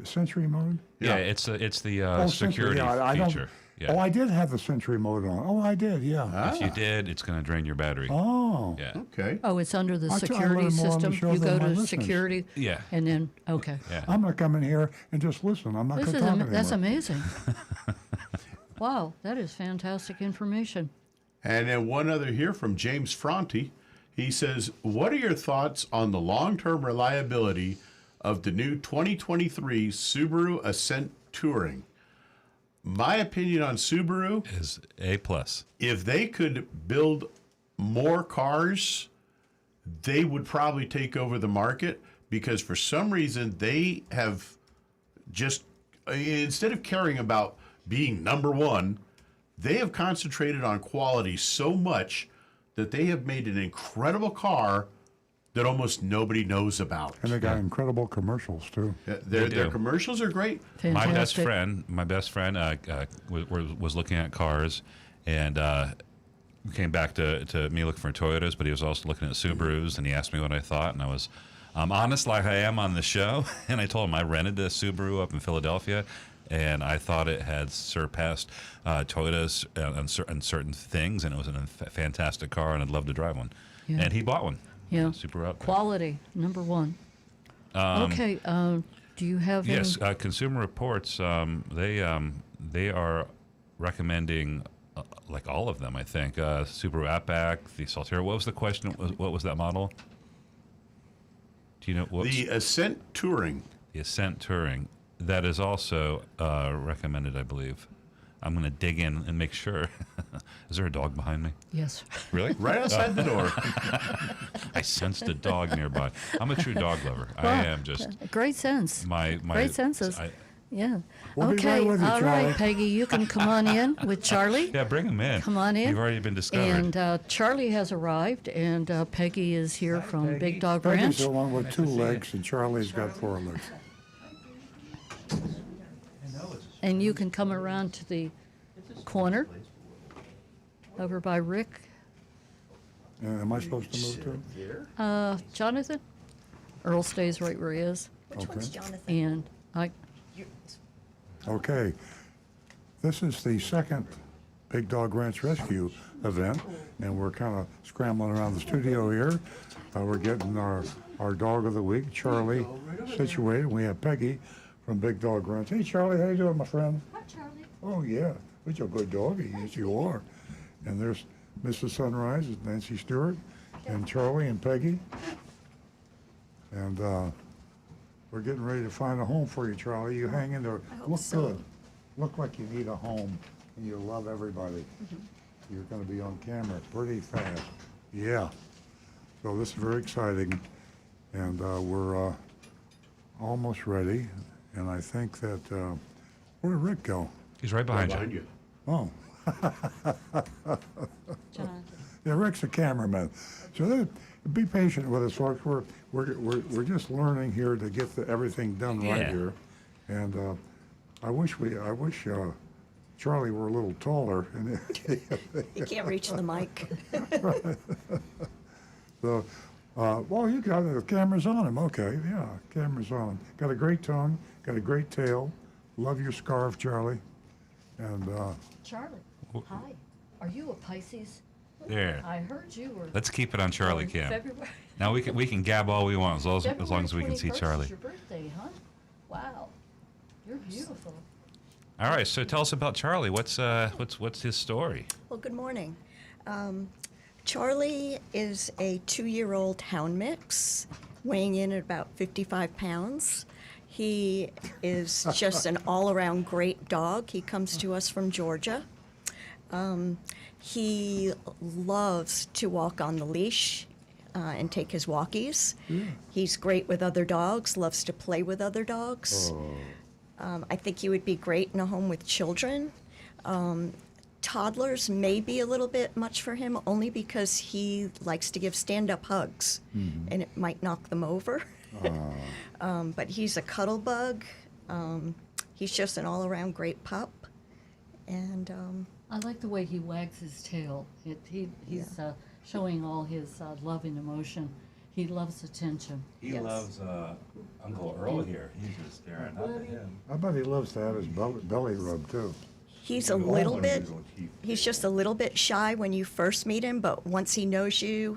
Sentry mode? Yeah, it's the security feature. Yeah. Oh, I did have the Sentry mode on. Oh, I did, yeah. If you did, it's going to drain your battery. Oh. Yeah. Okay. Oh, it's under the I security learn more on the system. show You than go my to listeners. security. Yeah. And then, okay. Yeah. I'm going to come in here and just listen. I'm not going to talk anymore. That's amazing. Wow, that is fantastic information. And then one other here from James Fronte. He says, what are your thoughts on the long-term reliability of the new 2023 Subaru Ascent Touring? My opinion on Subaru is A+. If they could build more cars, they would probably take over the market, because for some reason they have just, instead of caring about being number one, they have concentrated on quality so much that they have made an incredible car that almost nobody knows about. And they got incredible commercials, too. Their commercials are great. Fantastic. My best friend was looking at cars, and came back to me looking for Toyotas, but he was also looking at Subarus, and he asked me what I thought, and I was honest like I am on the show, and I told him I rented a Subaru up in Philadelphia, and I thought it had surpassed Toyotas on certain things, and it was a fantastic car, and I'd love to drive one. Yeah. And he bought one. Yeah. Super out there. Quality, number one. Okay, do you have Yes, any? Consumer Reports, they are recommending like all of them, I think. Subaru Outback, the Solterra. What was the question? What was that model? Do you know? The Ascent Touring. The Ascent Touring. That is also recommended, I believe. I'm going to dig in and make sure. Is there a dog behind me? Yes. Really? Right outside the door. I sensed a dog nearby. I'm a true dog lover. I am just. Great sense. My great senses. Yeah. We'll be Okay. right with you, All Charlie. right, Peggy, you can come on in with Charlie. Yeah, bring him in. Come on in. You've already been discovered. And Charlie has arrived, and Peggy is here from Big Dog Peggy's Ranch. the one with 2 legs, and Charlie's got 4 legs. And you can come around to the corner over by Rick. Am I supposed to move too? Jonathan? Earl stays right where he is. Which one's Jonathan? And Okay. This is the second Big Dog Ranch Rescue event, and we're kind of scrambling around the studio here. We're getting our dog of the week, Charlie, situated. We have Peggy from Big Dog Ranch. Hey, Charlie, how you doing, my friend? Hi, Charlie. Oh, yeah. You're a good doggy. Yes, you are. And there's Mrs. Sunrise, Nancy Stewart, and Charlie and Peggy. And we're getting ready to find a home for you, Charlie. You hang in there. Look good. Look like you need a home, and you love everybody. You're going to be on camera pretty fast. Yeah. So this is very exciting, and we're almost ready. And I think that, where did Rick go? He's right behind you. Oh. Jonathan. Yeah, Rick's a cameraman. So be patient with us, folks. We're just learning here to get everything done right Yeah. here. And I wish Charlie were a little taller. You can't reach the mic. So, well, you got the camera's on him. Okay, yeah, camera's on him. Got a great tongue, got a great tail. Love your scarf, Charlie. And Charlie, hi. Are you a Pisces? There. I heard you were. Let's keep it on Charlie born Cam. February. Now we can gab all we want as long as we can see 21st Charlie. is your birthday, huh? Wow. You're beautiful. All right, so tell us about Charlie. What's his story? Well, good morning. Charlie is a 2-year-old hound mix, weighing in at about 55 pounds. He is just an all-around great dog. He comes to us from Georgia. He loves to walk on the leash and take his walkies. He's great with other dogs, loves to play with other dogs. I think he would be great in a home with children. Toddlers may be a little bit much for him, only because he likes to give stand-up hugs, and it might knock them over. But he's a cuddle bug. He's just an all-around great pup. And I like the way he wags his tail. He's showing all his love and emotion. He loves attention. He loves Uncle Earl here. He's just staring up at him. I bet he loves to have his belly rubbed too. he's a little bit, he's just a little bit shy when you first meet him, but once he knows you,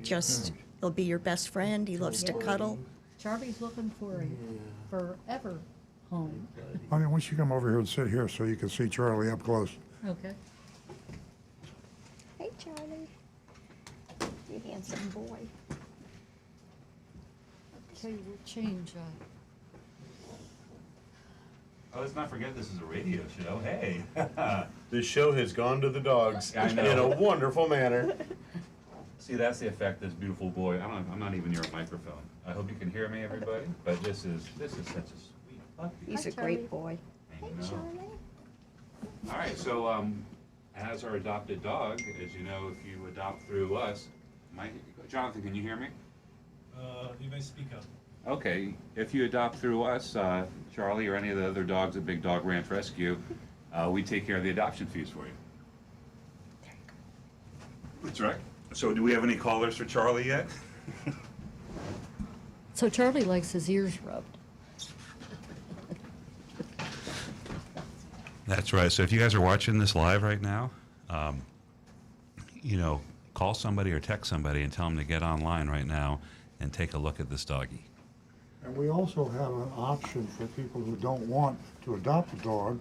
he'll be your best friend. He loves to cuddle. Charlie's looking for a forever home. Honey, why don't you come over here and sit here so you can see Charlie up close? Okay. Hey, Charlie. You handsome boy. Okay, we'll change. Oh, let's not forget this is a radio show. Hey. This show has gone to the dogs I know. in a wonderful manner. See, that's the effect this beautiful boy. I'm not even near a microphone. I hope you can hear me, everybody. But this is such a sweet puppy. He's a great boy. I know. All right, so as our adopted dog, as you know, if you adopt through us, Jonathan, can you hear me? You may speak up. Okay, if you adopt through us, Charlie or any of the other dogs at Big Dog Ranch Rescue, we take care of the adoption fees for you. That's right. So do we have any callers for Charlie yet? So Charlie likes his ears rubbed. That's right. So if you guys are watching this live right now, call somebody or text somebody and tell them to get online right now and take a look at this doggy. And we also have an option for people who don't want to adopt a dog,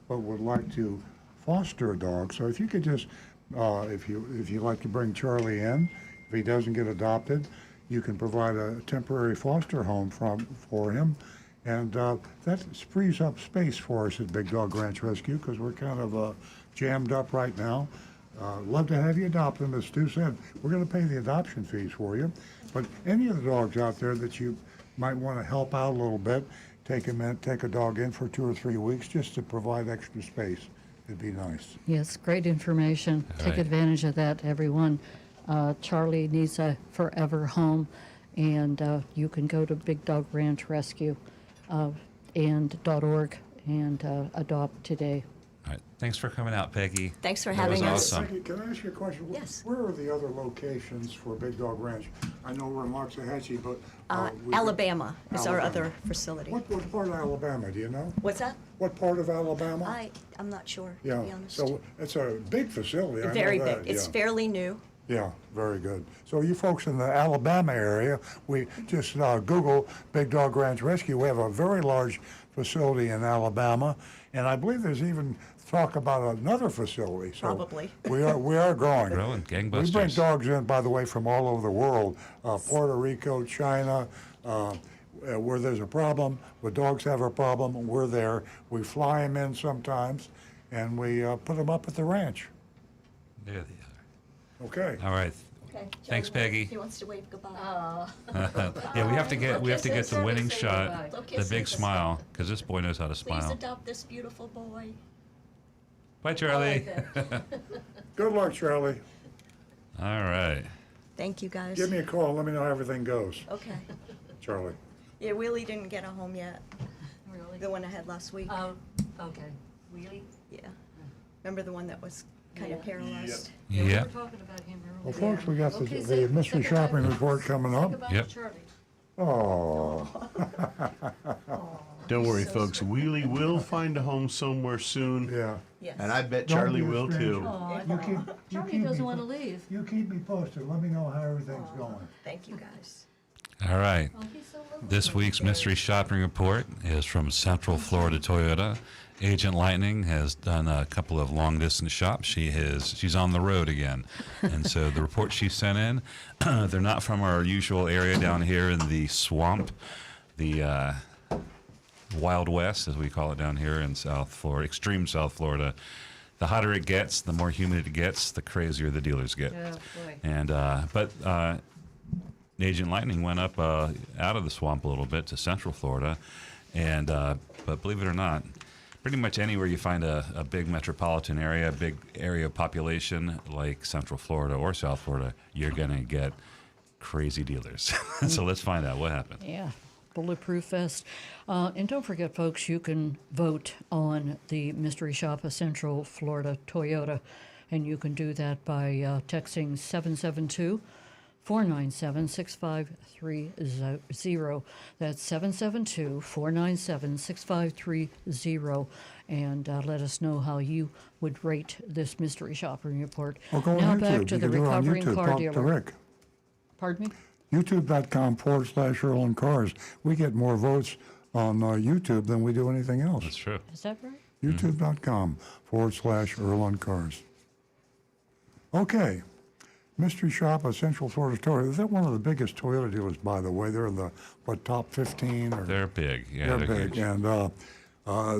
but would like to foster a dog. So if you could just, if you like to bring Charlie in, if he doesn't get adopted, you can provide a temporary foster home for him. And that frees up space for us at Big Dog Ranch Rescue because we're kind of jammed up right now. Love to have you adopt them. As Stu said, we're going to pay the adoption fees for you. But any of the dogs out there that you might want to help out a little bit, take a dog in for 2 or 3 weeks just to provide extra space. It'd be nice. Yes, great information. All Take right. advantage of that, everyone. Charlie needs a forever home, and you can go to Big Dog Ranch Rescue and .org and adopt today. All right. Thanks for coming out, Peggy. Thanks for That was having us. awesome. Peggy, can I ask you a question? Yes. Where are the other locations for Big Dog Ranch? I know we're in Loxahatchee, but... Alabama is our Alabama. other facility. What part of Alabama, do you know? What's that? What part of Alabama? I'm not sure, to Yeah, be honest. so it's a big facility. I know Very that, big. It's yeah. fairly new. Yeah, very good. So you folks in the Alabama area, we just Google Big Dog Ranch Rescue. We have a very large facility in Alabama, and I believe there's even talk about another facility. So Probably. we are growing. Growing, gangbusters. We bring dogs in, by the way, from all over the world, Puerto Rico, China. Where there's a problem, where dogs have a problem, we're there. We fly them in sometimes, and we put them up at the ranch. There they are. Okay. All right. Okay. Thanks, Peggy. He wants to wave goodbye. Yeah, we have to get the winning say shot, goodbye. the big smile, because this boy knows how to Please smile. adopt this beautiful boy. Bye, Charlie. Good luck, Charlie. All right. Thank you, guys. Give me a call. Let me know how everything goes, Okay. Charlie. Yeah, Willie didn't get a home yet. Really? The one I had last week. Oh, okay. Really? Yeah. Remember the one that was kind of Yeah. paralyzed? Yeah, we Yeah. were talking about him earlier. Well, folks, we got Okay, the say- mystery say shopping goodbye. report coming Say up. goodbye Yep. to Charlie. Oh, Don't worry, So folks. Wheelie will find a home somewhere soon, yeah. Yes. and I bet Don't Charlie be a will too. stranger. Aw, You keep, Charlie doesn't want to leave. You keep me posted. Let me know how everything's going. Thank you, guys. All right. Oh, he's so lovely. This week's mystery shopping report is from Central Florida Toyota, Agent Lightning has done a couple of long distance shops. She's on the road again, and so the reports she sent in, they're not from our usual area down here in the swamp, the Wild West, as we call it down here in South Florida, extreme South Florida. The hotter it gets, the more humid it gets, the crazier the dealers get. Oh, boy. And but Agent Lightning went up out of the swamp a little bit to Central Florida, and but believe it or not, pretty much anywhere you find a big metropolitan area, a big area of population like Central Florida or South Florida, you're gonna get crazy dealers. So let's find out what happened. Yeah, Bulletproof Vest. And don't forget, folks, you can vote on the Mystery Shop of Central Florida Toyota, and you can do that by texting 772-497-6530. That's 772-497-6530, and let us know how you would rate this mystery shopping report. Or go Now on back YouTube. to You the can do it on recovering YouTube. car Talk to dealer. Rick. Pardon me? YouTube.com/Earl on Cars. We get more votes on YouTube than we do anything else. That's true. Is that right? YouTube.com/Earl on Cars. Okay. Mystery Shop of Central Florida Toyota. They're one of the biggest Toyota dealers, by the way. They're in the, top 15? Or They're big. Yeah, they're big. huge. And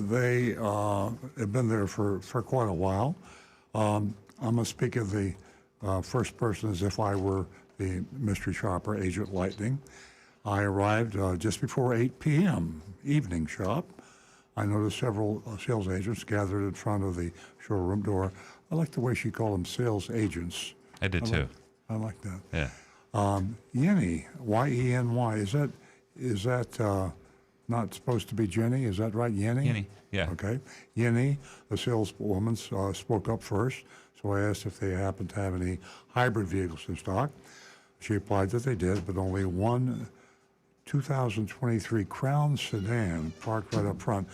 they have been there for quite a while. I'm going to speak of the first person as if I were the mystery shopper, Agent Lightning. I arrived just before 8 p.m., evening shop. I noticed several sales agents gathered in front of the showroom door. I like the way she called them sales agents. I did too. I like that. Yeah. Yenny, Y-E-N-Y. Is that not supposed to be Jenny? Is that right, Yenny? Yenny, yeah. Okay. Yenny, the saleswoman, spoke up first, so I asked if they happened to have any hybrid vehicles in stock. She replied that they did, but only one 2023 Crown sedan parked right up front.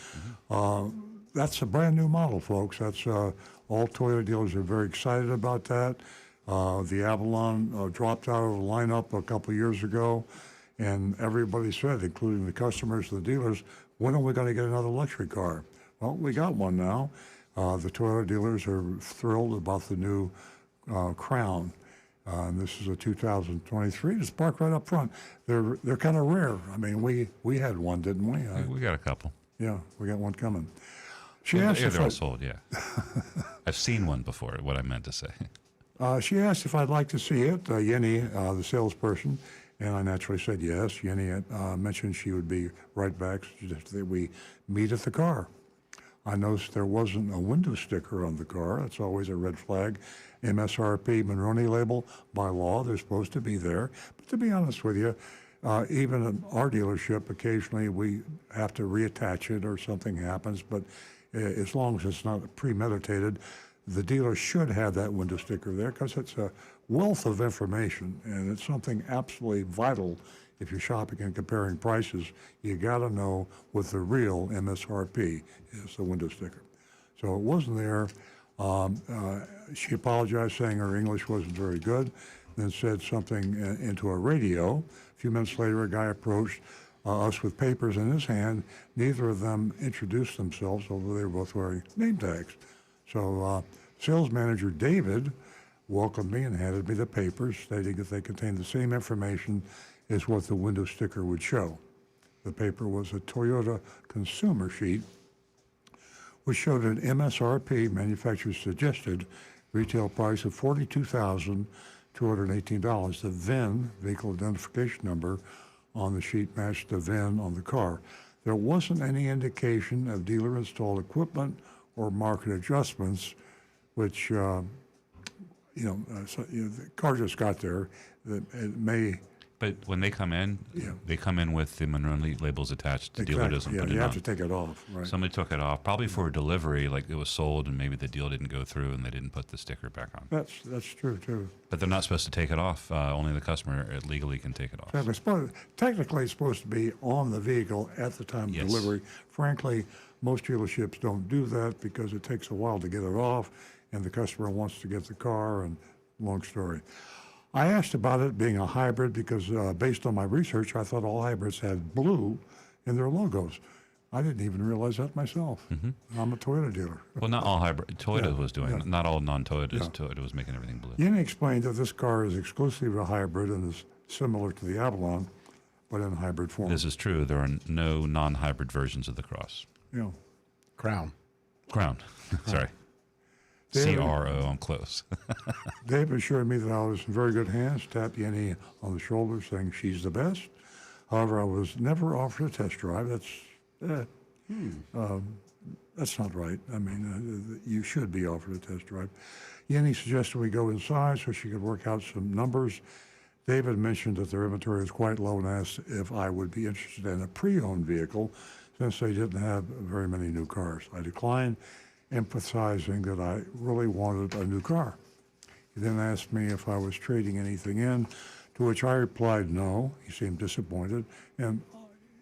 That's a brand new model, folks. That's all Toyota dealers are very excited about that. The Avalon dropped out of the lineup a couple of years ago, and everybody said, including the customers and the dealers, when are we going to get another luxury car? Well, we got one now. The Toyota dealers are thrilled about the new Crown. And this is a 2023. It's parked right up front. They're kind of rare. I mean, we had one, didn't we? We got a couple. Yeah, we got one coming. She Yeah, asked if they're all I, sold, yeah. I've seen one before, what I meant to say. she asked if I'd like to see it, Yenny, the salesperson, and I naturally said yes. Yenny mentioned she would be right back. Suggested that we meet at the car. I noticed there wasn't a window sticker on the car. That's always a red flag. MSRP Monroney label, by law, they're supposed to be there. But to be honest with you, even at our dealership, occasionally we have to reattach it or something happens. But as long as it's not premeditated, the dealer should have that window sticker there because it's a wealth of information and it's something absolutely vital. If you're shopping and comparing prices, you got to know what the real MSRP is, the window sticker. So it wasn't there. She apologized, saying her English wasn't very good, then said something into a radio. A few minutes later, a guy approached us with papers in his hand. Neither of them introduced themselves, although they were both wearing name tags. So sales manager David welcomed me and handed me the papers, stating that they contained the same information as what the window sticker would show. The paper was a Toyota consumer sheet, which showed an MSRP, manufacturer's suggested, retail price of $42,218. The VIN, vehicle identification number, on the sheet matched the VIN on the car. There wasn't any indication of dealer-installed equipment or market adjustments, which, the car just got there. It may... But when they come in, they come in with the Monroney labels attached. The dealer doesn't put it on. You have to take it off, right? Somebody took it off, probably for delivery, like it was sold and maybe the deal didn't go through and they didn't put the sticker back on. That's true, too. But they're not supposed to take it off. Only the customer legally can take it off. Technically, it's supposed to be on the vehicle at the time of delivery. Frankly, most dealerships don't do that because it takes a while to get it off, and the customer wants to get the car, and long story. I asked about it being a hybrid because based on my research, I thought all hybrids had blue in their logos. I didn't even realize that myself. I'm a Toyota dealer. Well, not all hybrid. Toyota Yeah, was doing yeah. it. Not all non-Toyotas. Yeah. Toyota was making everything blue. Yeni explained that this car is exclusively a hybrid and is similar to the Avalon, but in hybrid form. This is true. There are no non-hybrid versions of the Cross. Yeah. Crown. Crown. Sorry. David- CRO. I'm close. Dave assured me that I was in very good hands, tapped Yeni on the shoulder, saying she's the best. However, I was never offered a test drive. That's not right. I mean, you should be offered a test drive. Yeni suggested we go inside so she could work out some numbers. David mentioned that their inventory is quite low and asked if I would be interested in a pre-owned vehicle since they didn't have very many new cars. I declined, emphasizing that I really wanted a new car. He then asked me if I was trading anything in, to which I replied no. He seemed disappointed, and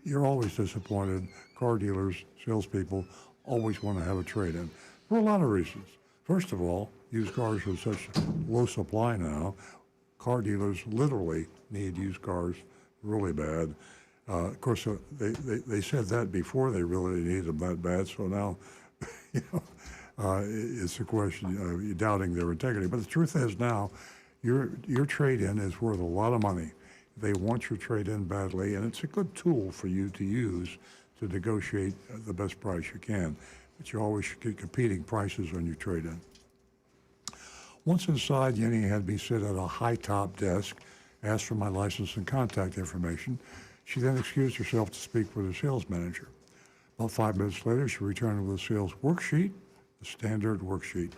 you're always disappointed. Car dealers, salespeople, always want to have a trade-in for a lot of reasons. First of all, used cars are such low supply now. Car dealers literally need used cars really bad. Of course, they said that before they really needed them that bad, so now it's a question you're doubting their integrity. But the truth is now, your trade-in is worth a lot of money. They want your trade-in badly, and it's a good tool for you to use to negotiate the best price you can. But you always should get competing prices on your trade-in. Once inside, Yeni had me sit at a high-top desk, asked for my license and contact information. She then excused herself to speak with her sales manager. About 5 minutes later, she returned with a sales worksheet, a standard worksheet,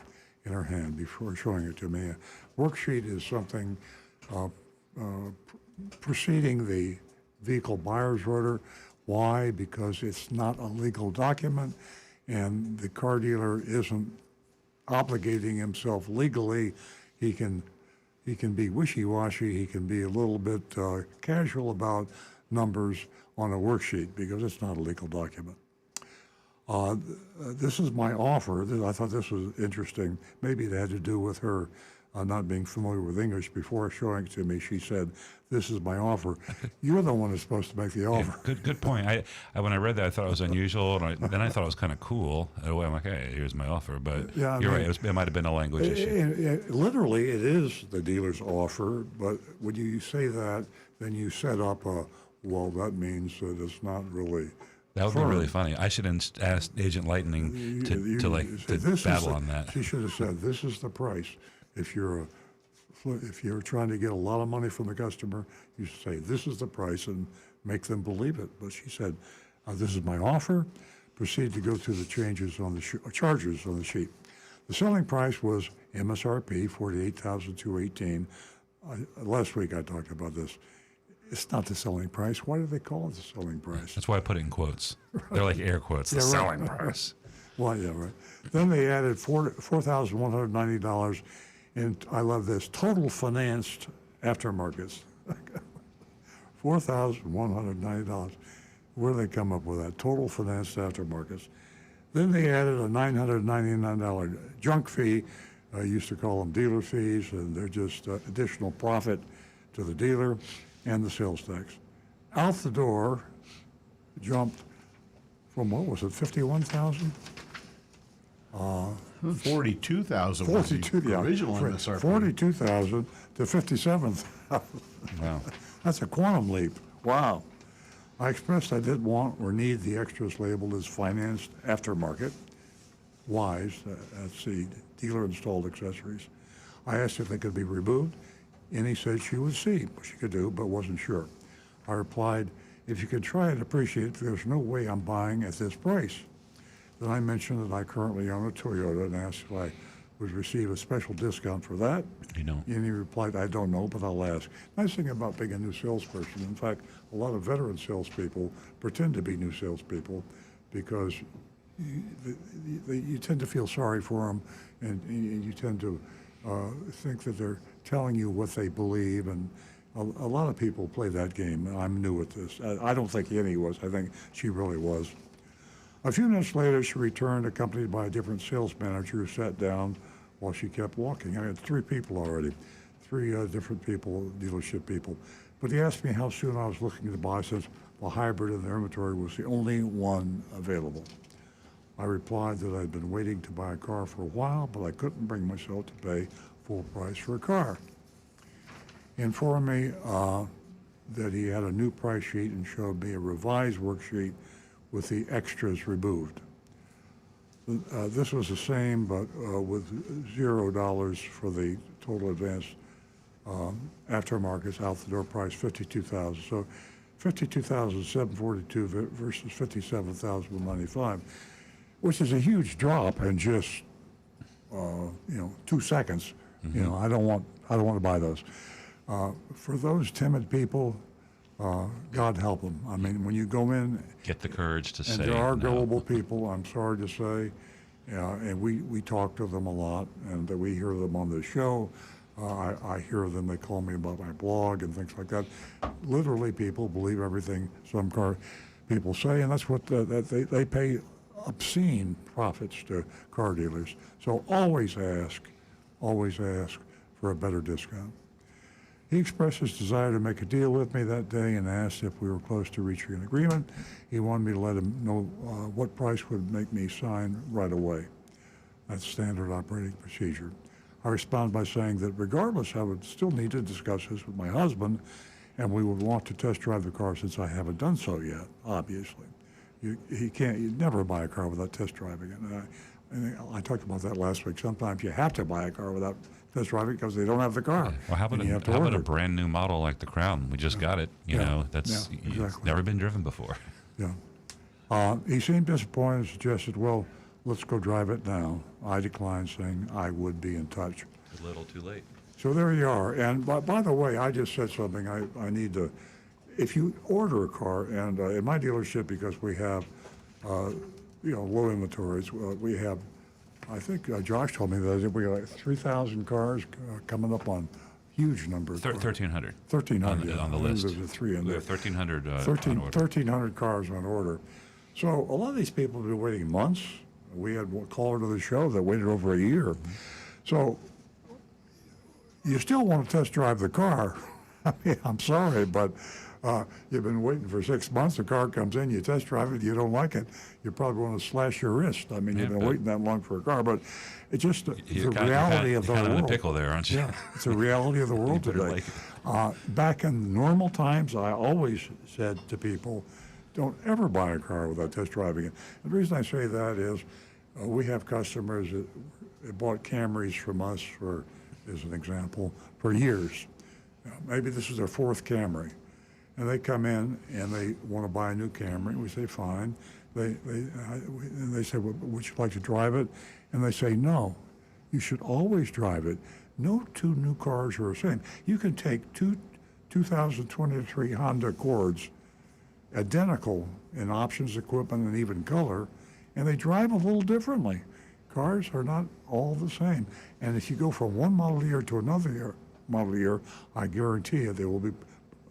in her hand before showing it to me. A worksheet is something preceding the vehicle buyer's order. Why? Because it's not a legal document, and the car dealer isn't obligating himself legally. He can be wishy-washy. He can be a little bit casual about numbers on a worksheet because it's not a legal document. This is my offer. I thought this was interesting. Maybe it had to do with her not being familiar with English. Before showing it to me, she said, "This is my offer." You're the one who's supposed to make the offer. Yeah, good point. I when I read that, I thought it was unusual, and then I thought it was kind of cool. In a way, I'm like, hey, here's my offer. But Yeah, you're right. It might have been a language issue. Literally, it is the dealer's offer, but when you say that, then you set up well, that means that it's not really. That would be firm. really funny. I should ask Agent Lightning to battle on that. She should have said, "This is the price." If you're trying to get a lot of money from the customer, you should say, "This is the price," and make them believe it. But she said, "This is my offer." Proceed to go through the changes on the charges on the sheet. The selling price was MSRP $48,218. Last week I talked about this. It's not the selling price. Why do they call it the selling price? That's why I put it in quotes. They're like air quotes. The selling price. Well, yeah, right. Then they added $4,190, and I love this, total financed aftermarkets. $4,190. Where do they come up with that? Total financed aftermarkets. Then they added a $999 junk fee. I used to call them dealer fees, and they're just additional profit to the dealer and the sales tax. Out the door jumped from, what was it, 51,000? 42,000 was the 42, yeah, original MSRP. 42,000 to 57,000. Wow. That's a quantum leap. Wow. I expressed I didn't want or need the extras labeled as financed aftermarket. WISE, that's the dealer installed accessories. I asked if they could be removed, and he said she would see what she could do, but wasn't sure. I replied, "If you could try and appreciate it, there's no way I'm buying at this price." Then I mentioned that I currently own a Toyota and asked if I would receive a special discount for that. You know. And he replied, "I don't know, but I'll ask." Nice thing about being a new salesperson, in fact, a lot of veteran salespeople pretend to be new salespeople because you tend to feel sorry for them, and you tend to think that they're telling you what they believe, and a lot of people play that game. I'm new at this. I don't think Yeni was. I think she really was. A few minutes later, she returned, accompanied by a different sales manager who sat down while she kept walking. I had 3 people already, 3 different people, dealership people. But he asked me how soon I was looking to buy, since the hybrid in their inventory was the only one available. I replied that I'd been waiting to buy a car for a while, but I couldn't bring myself to pay full price for a car. He informed me that he had a new price sheet and showed me a revised worksheet with the extras removed. This was the same, but with $0 for the total advance aftermarket's out-the-door price, $52,000. So $52,742 versus $57,195, which is a huge drop in just 2 seconds. Mm-hmm. You know, I don't want to buy those. For those timid people, God help them. I mean, when you go in, Get the courage to and say there are no. gullible people, I'm sorry to say, and we talk to them a lot, and we hear them on the show. I hear them, they call me about my blog and things like that. Literally, people believe everything some car people say, and that's what they pay obscene profits to car dealers. So always ask for a better discount. He expressed his desire to make a deal with me that day and asked if we were close to reaching an agreement. He wanted me to let him know what price would make me sign right away. That's standard operating procedure. I responded by saying that regardless, I would still need to discuss this with my husband, and we would want to test drive the car since I haven't done so yet, obviously. You never buy a car without test driving it. And I talked about that last week. Sometimes you have to buy a car without test driving because they don't have the car. Well, how about a brand new model like the Crown? We just got it. You know, that's exactly. It's never been driven before. Yeah. He seemed disappointed and suggested, well, let's go drive it now. I declined, saying I would be in touch. Too little, too late. So there you are. And by the way, I just said something I need to, if you order a car, and in my dealership, because we have, low inventories, we have, I think Josh told me that we got like 3,000 cars coming up on huge numbers. 1,300. 1,300 on the list. There's a 3 in We there. have 1,300 on order. 1,300 cars on order. So a lot of these people have been waiting months. We had one caller to the show that waited over a year. So you still want to test drive the car. I mean, I'm sorry, but you've been waiting for 6 months. The car comes in, you test drive it, you don't like it, you probably want to slash your wrist. I mean, you've been waiting that long for a car, but it's just the reality of the world. You're kind of in a pickle there, aren't you? Yeah, it's the reality of the world today. Back in normal times, I always said to people, don't ever buy a car without test driving it. And the reason I say that is we have customers that bought Camrys from us, as an example, for years. Maybe this is their 4th Camry. And they come in and they want to buy a new Camry. We say, fine. And they say, well, would you like to drive it? And they say, no, you should always drive it. No 2 new cars are the same. You can take 2 2023 Honda Accords, identical in options, equipment, and even color, and they drive a little differently. Cars are not all the same. And if you go from one model year to another model year, I guarantee you there will be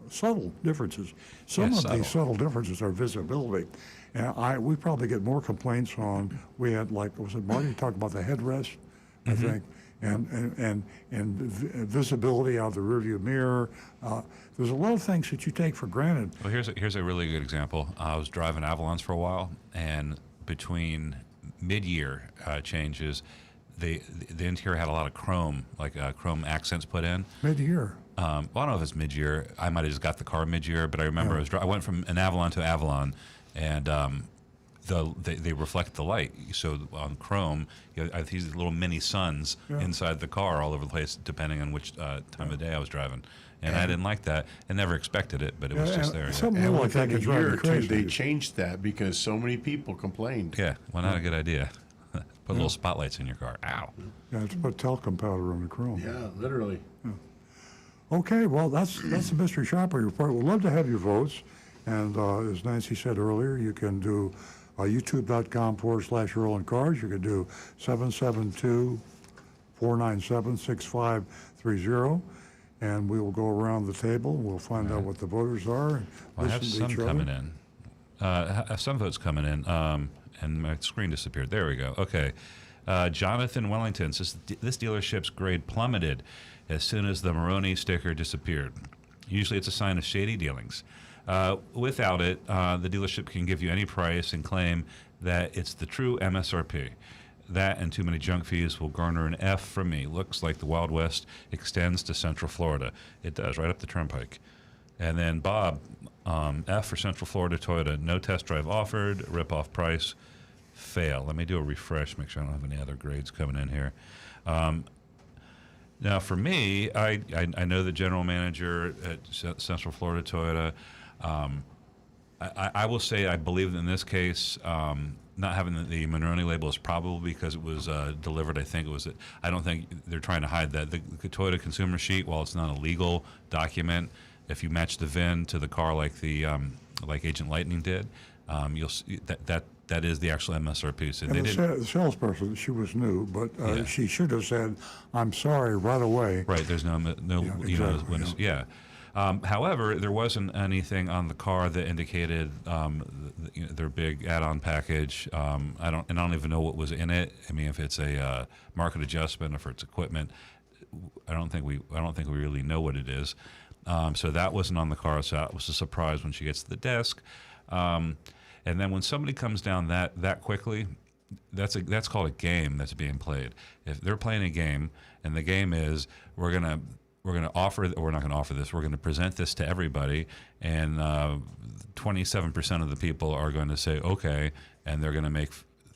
subtle differences. Some of these subtle differences are visibility. And we probably get more complaints on, we had was it Marty talked about the headrest, I think, and visibility out of the rearview mirror. There's a lot of things that you take for granted. Well, here's a really good example. I was driving Avalons for a while, and between mid-year changes, the interior had a lot of chrome, chrome accents put in. Mid-year. Well, I don't know if it's mid-year. I might have just got the car mid-year, but I remember I went from an Avalon to Avalon, and they reflect the light. So on chrome, I have these little mini suns inside the car all over the place, depending on which time of day I was driving. And I didn't like that. I never expected it, but it was just there. Something like that could drive you crazy. They changed that because so many people complained. Yeah, well, not a good idea. Put little spotlights in your car. Ow. Yeah, it's put talcum powder on the chrome. Yeah, literally. Yeah. Okay, well, that's the Mystery Shopper Report. We'd love to have your votes. And as Nancy said earlier, you can do youtube.com/Earl and Cars. You can do 772-497-6530. And we will go around the table. We'll find out what the voters are. Well, I have some coming in. I have some votes coming in. And my screen disappeared. There we go. Okay. Jonathan Wellington says this dealership's grade plummeted as soon as the Moroni sticker disappeared. Usually it's a sign of shady dealings. Without it, the dealership can give you any price and claim that it's the true MSRP. That and too many junk fees will garner an F from me. Looks like the Wild West extends to Central Florida. It does, right up the turnpike. And then Bob, F for Central Florida Toyota. No test drive offered, rip-off price, fail. Let me do a refresh, make sure I don't have any other grades coming in here. Now, for me, I know the general manager at Central Florida Toyota. I will say I believe in this case, not having the Monroney label is probable because it was delivered. I don't think they're trying to hide that. The Toyota consumer sheet, while it's not a legal document, if you match the VIN to the car like like Agent Lightning did, you'll see that is the actual MSRP. So and the salesperson, she was new, but she should have said, "I'm sorry," right away. Right. There's no exactly, you know, when yeah. However, there wasn't anything on the car that indicated their big add-on package. I don't even know what was in it. I mean, if it's a market adjustment, if it's equipment, I don't think we really know what it is. So that wasn't on the car. So that was a surprise when she gets to the desk. And then when somebody comes down that quickly, that's called a game that's being played. If they're playing a game, and the game is we're gonna offer, or we're not gonna offer this, we're gonna present this to everybody, and 27% of the people are going to say okay, and they're gonna make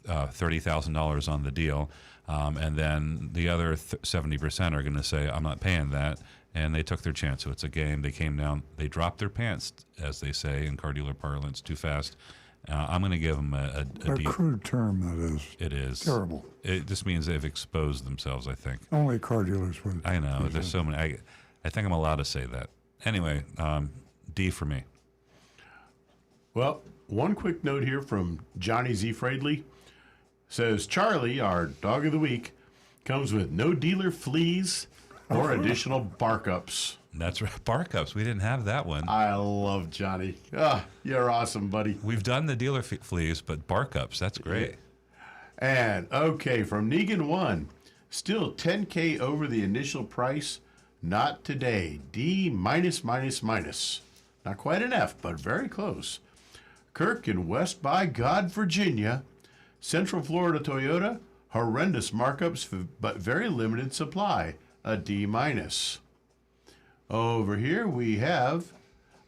$30,000 on the deal, and then the other 70% are gonna say I'm not paying that, and they took their chance. So it's a game. They came down, they dropped their pants, as they say in car dealer parlance, too fast. I'm going to give them a crude term, that is. It is terrible. It just means they've exposed themselves, I think. Only car dealers would. I know. There's so many. I think I'm allowed to say that. Anyway, D for me. Well, one quick note here from Johnny Z. Fradley says Charlie, our dog of the week, comes with no dealer fleas or additional bark-ups. That's right, bark-ups. We didn't have that one. I love Johnny. You're awesome, buddy. We've done the dealer fleas, but bark-ups, that's great. And, okay, from Negan 1, still $10K over the initial price. Not today. D minus. Not quite an F, but very close. Kirk in West by God, Virginia. Central Florida Toyota, horrendous markups, but very limited supply. A D minus. Over here we have,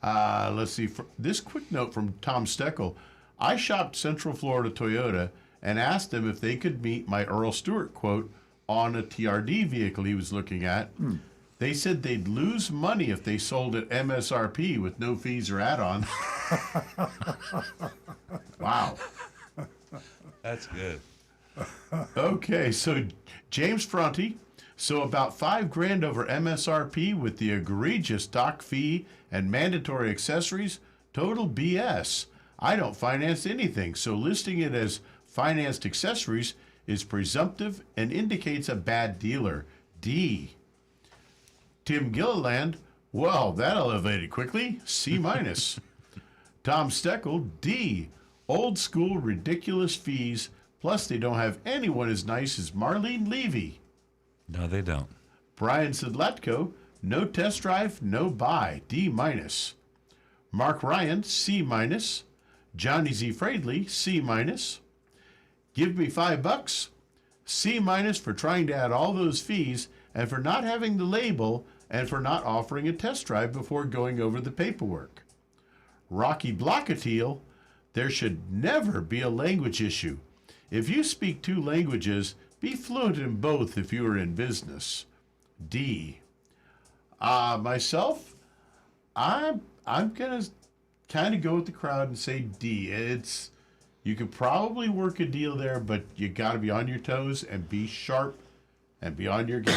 let's see, this quick note from Tom Steckel. I shopped Central Florida Toyota and asked them if they could meet my Earl Stewart quote on a TRD vehicle he was looking at. They said they'd lose money if they sold at MSRP with no fees or add-ons. Wow. That's good. Okay, so James Fronte. So about $5,000 over MSRP with the egregious dock fee and mandatory accessories. Total BS. I don't finance anything, so listing it as financed accessories is presumptive and indicates a bad dealer. D. Tim Gilliland. Well, that elevated quickly. C minus. Tom Steckel. D. Old school ridiculous fees. Plus they don't have anyone as nice as Marlene Levy. No, they don't. Brian Sidlatko, no test drive, no buy, D minus. Mark Ryan, C minus. Johnny Z. Fradley, C minus. Give me $5, C minus for trying to add all those fees and for not having the label and for not offering a test drive before going over the paperwork. Rocky Blockatiel, there should never be a language issue. If you speak 2 languages, be fluent in both if you are in business. D. Myself, I'm gonna kind of go with the crowd and say D. You could probably work a deal there, but you got to be on your toes and be sharp and be on your game.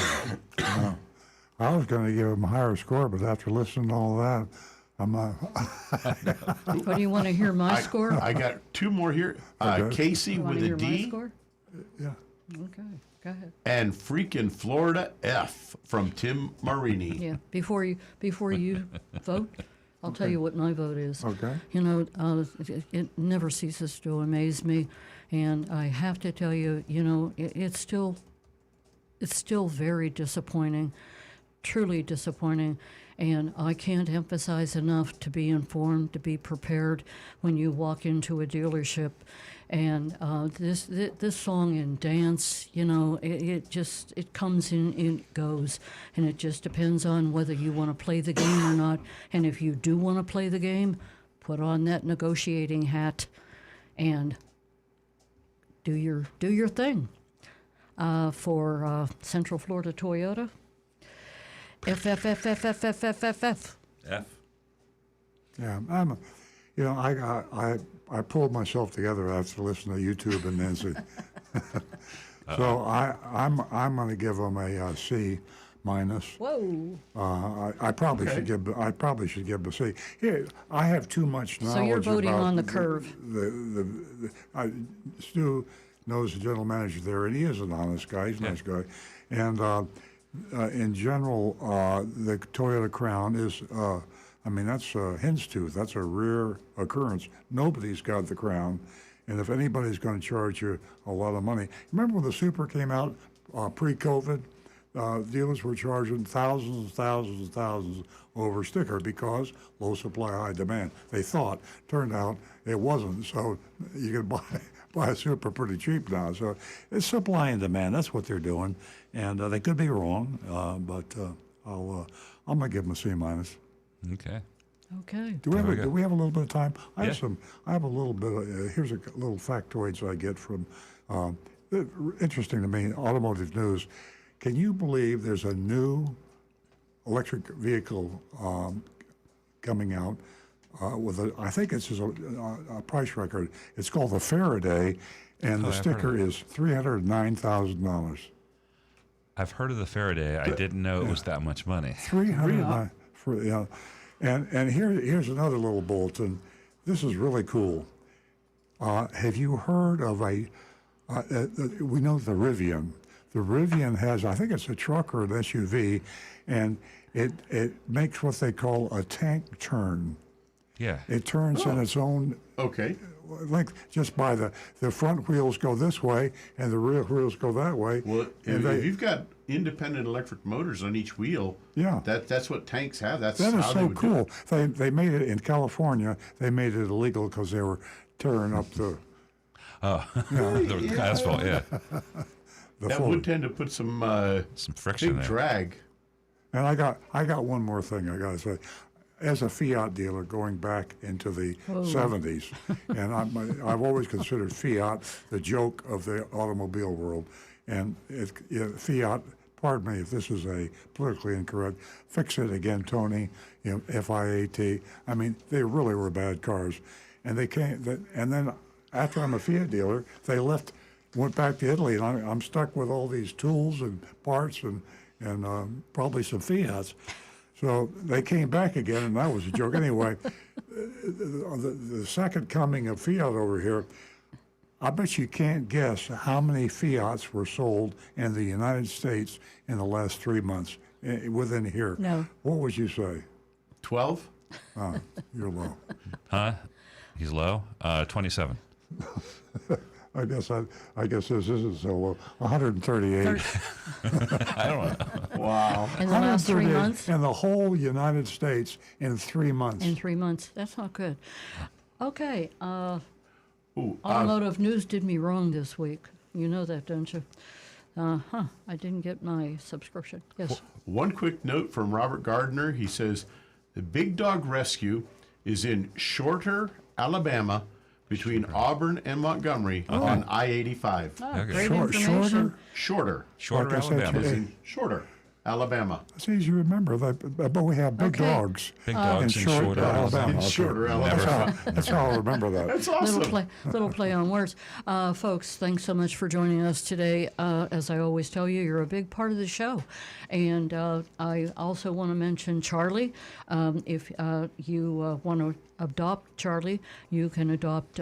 I was going to give him a higher score, but after listening to all that, I'm not. What do you want to hear my score? I got 2 more here. Okay. Casey You want with to a hear my D. score? Yeah. Okay, go ahead. And freaking Florida F from Tim Marini. Yeah, before you vote, I'll tell you what my vote is. Okay. You know, it never ceases to amaze me, and I have to tell you, you know, it's still very disappointing. truly disappointing. And I can't emphasize enough to be informed, to be prepared when you walk into a dealership. And this song and dance, it comes in, it goes, and it just depends on whether you want to play the game or not. And if you do want to play the game, put on that negotiating hat and do your thing. For Central Florida Toyota, F. Yeah, I pulled myself together after listening to YouTube and Nancy. So I'm going to give them a C minus. Whoa. I probably should give them a C. Here, I have too much knowledge. So you're voting about on the curve. Stu knows the general manager there, and he is an honest guy. He's a nice guy, and in general, the Toyota Crown is. That's hen's tooth. That's a rare occurrence. Nobody's got the Crown, and if anybody's going to charge you a lot of money, remember when the Super came out pre-COVID? Dealers were charging thousands and thousands and thousands over sticker because low supply, high demand. They thought. Turned out it wasn't. So you can buy a Super pretty cheap now. So it's supply and demand. That's what they're doing, and they could be wrong. But I'm gonna give them a C minus. Okay. Okay. Do we have a little bit of time? I have Yeah. I have a little bit of, here's a little factoids I get from, interesting to me, automotive news. Can you believe there's a new electric vehicle coming out with I think it's just a price record. It's called the Faraday, and the sticker is $309,000. I've heard of the Faraday. I didn't know it was that much money. 309 for and here's another little bulletin. This is really cool. Have you heard of we know the Rivian. The Rivian has, I think it's a truck or an SUV, and it makes what they call a tank turn. Yeah. It turns in its own. Okay. Like just by the front wheels go this way and the rear wheels go that way. Well, and if you've got independent electric motors on each wheel, yeah, that's what tanks have. That is how so they cool. They made it in California. They made it illegal because they were tearing up the. The asphalt. Yeah. That would tend to put some friction big there. drag. And I got one more thing I got to say. As a Fiat dealer going back into the 70s, and I've always considered Fiat the joke of the automobile world. And Fiat, pardon me if this is a politically incorrect, fix it again, Tony, Fiat. I mean, they really were bad cars. And they came, and then after I'm a Fiat dealer, they went back to Italy, and I'm stuck with all these tools and parts and probably some Fiats. So they came back again, and that was a joke. Anyway, the second coming of Fiat over here, I bet you can't guess how many Fiats were sold in the United States in the last 3 months within here. No. What would you say? 12? Oh, you're low. Huh? He's low? 27. I guess this isn't so low. 138. I don't know. Wow. In the last 3 months? In the whole United States in 3 months. In 3 months. That's not good. Okay. Ooh, Automotive news did me wrong this week. You know that, don't you? I didn't get my subscription. Yes. One quick note from Robert Gardner. He says, the Big Dog Rescue is in Shorter, Alabama, between Auburn and Montgomery on I-85. Oh, great information. Shorter. Shorter, Like I said, Alabama. Is in Shorter, Alabama. It's easy to remember that, but we have big dogs. Big dogs in Shorter, Alabama. In Okay. Shorter, Alabama. That's how I remember that. That's awesome. Little play on words. Folks, thanks so much for joining us today. As I always tell you, you're a big part of the show. And I also want to mention Charlie. If you want to adopt Charlie, you can adopt,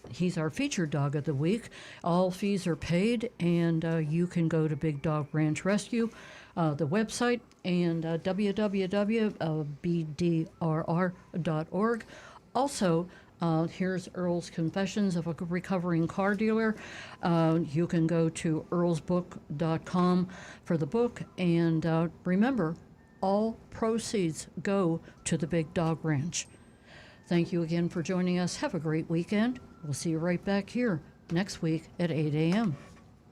he's our featured dog of the week. All fees are paid, and you can go to Big Dog Ranch Rescue, the website, and www.bdrr.org. Also, here's Earl's Confessions of a Recovering Car Dealer. You can go to earlsbook.com for the book. And remember, all proceeds go to the Big Dog Ranch. Thank you again for joining us. Have a great weekend. We'll see you right back here next week at 8 a.m.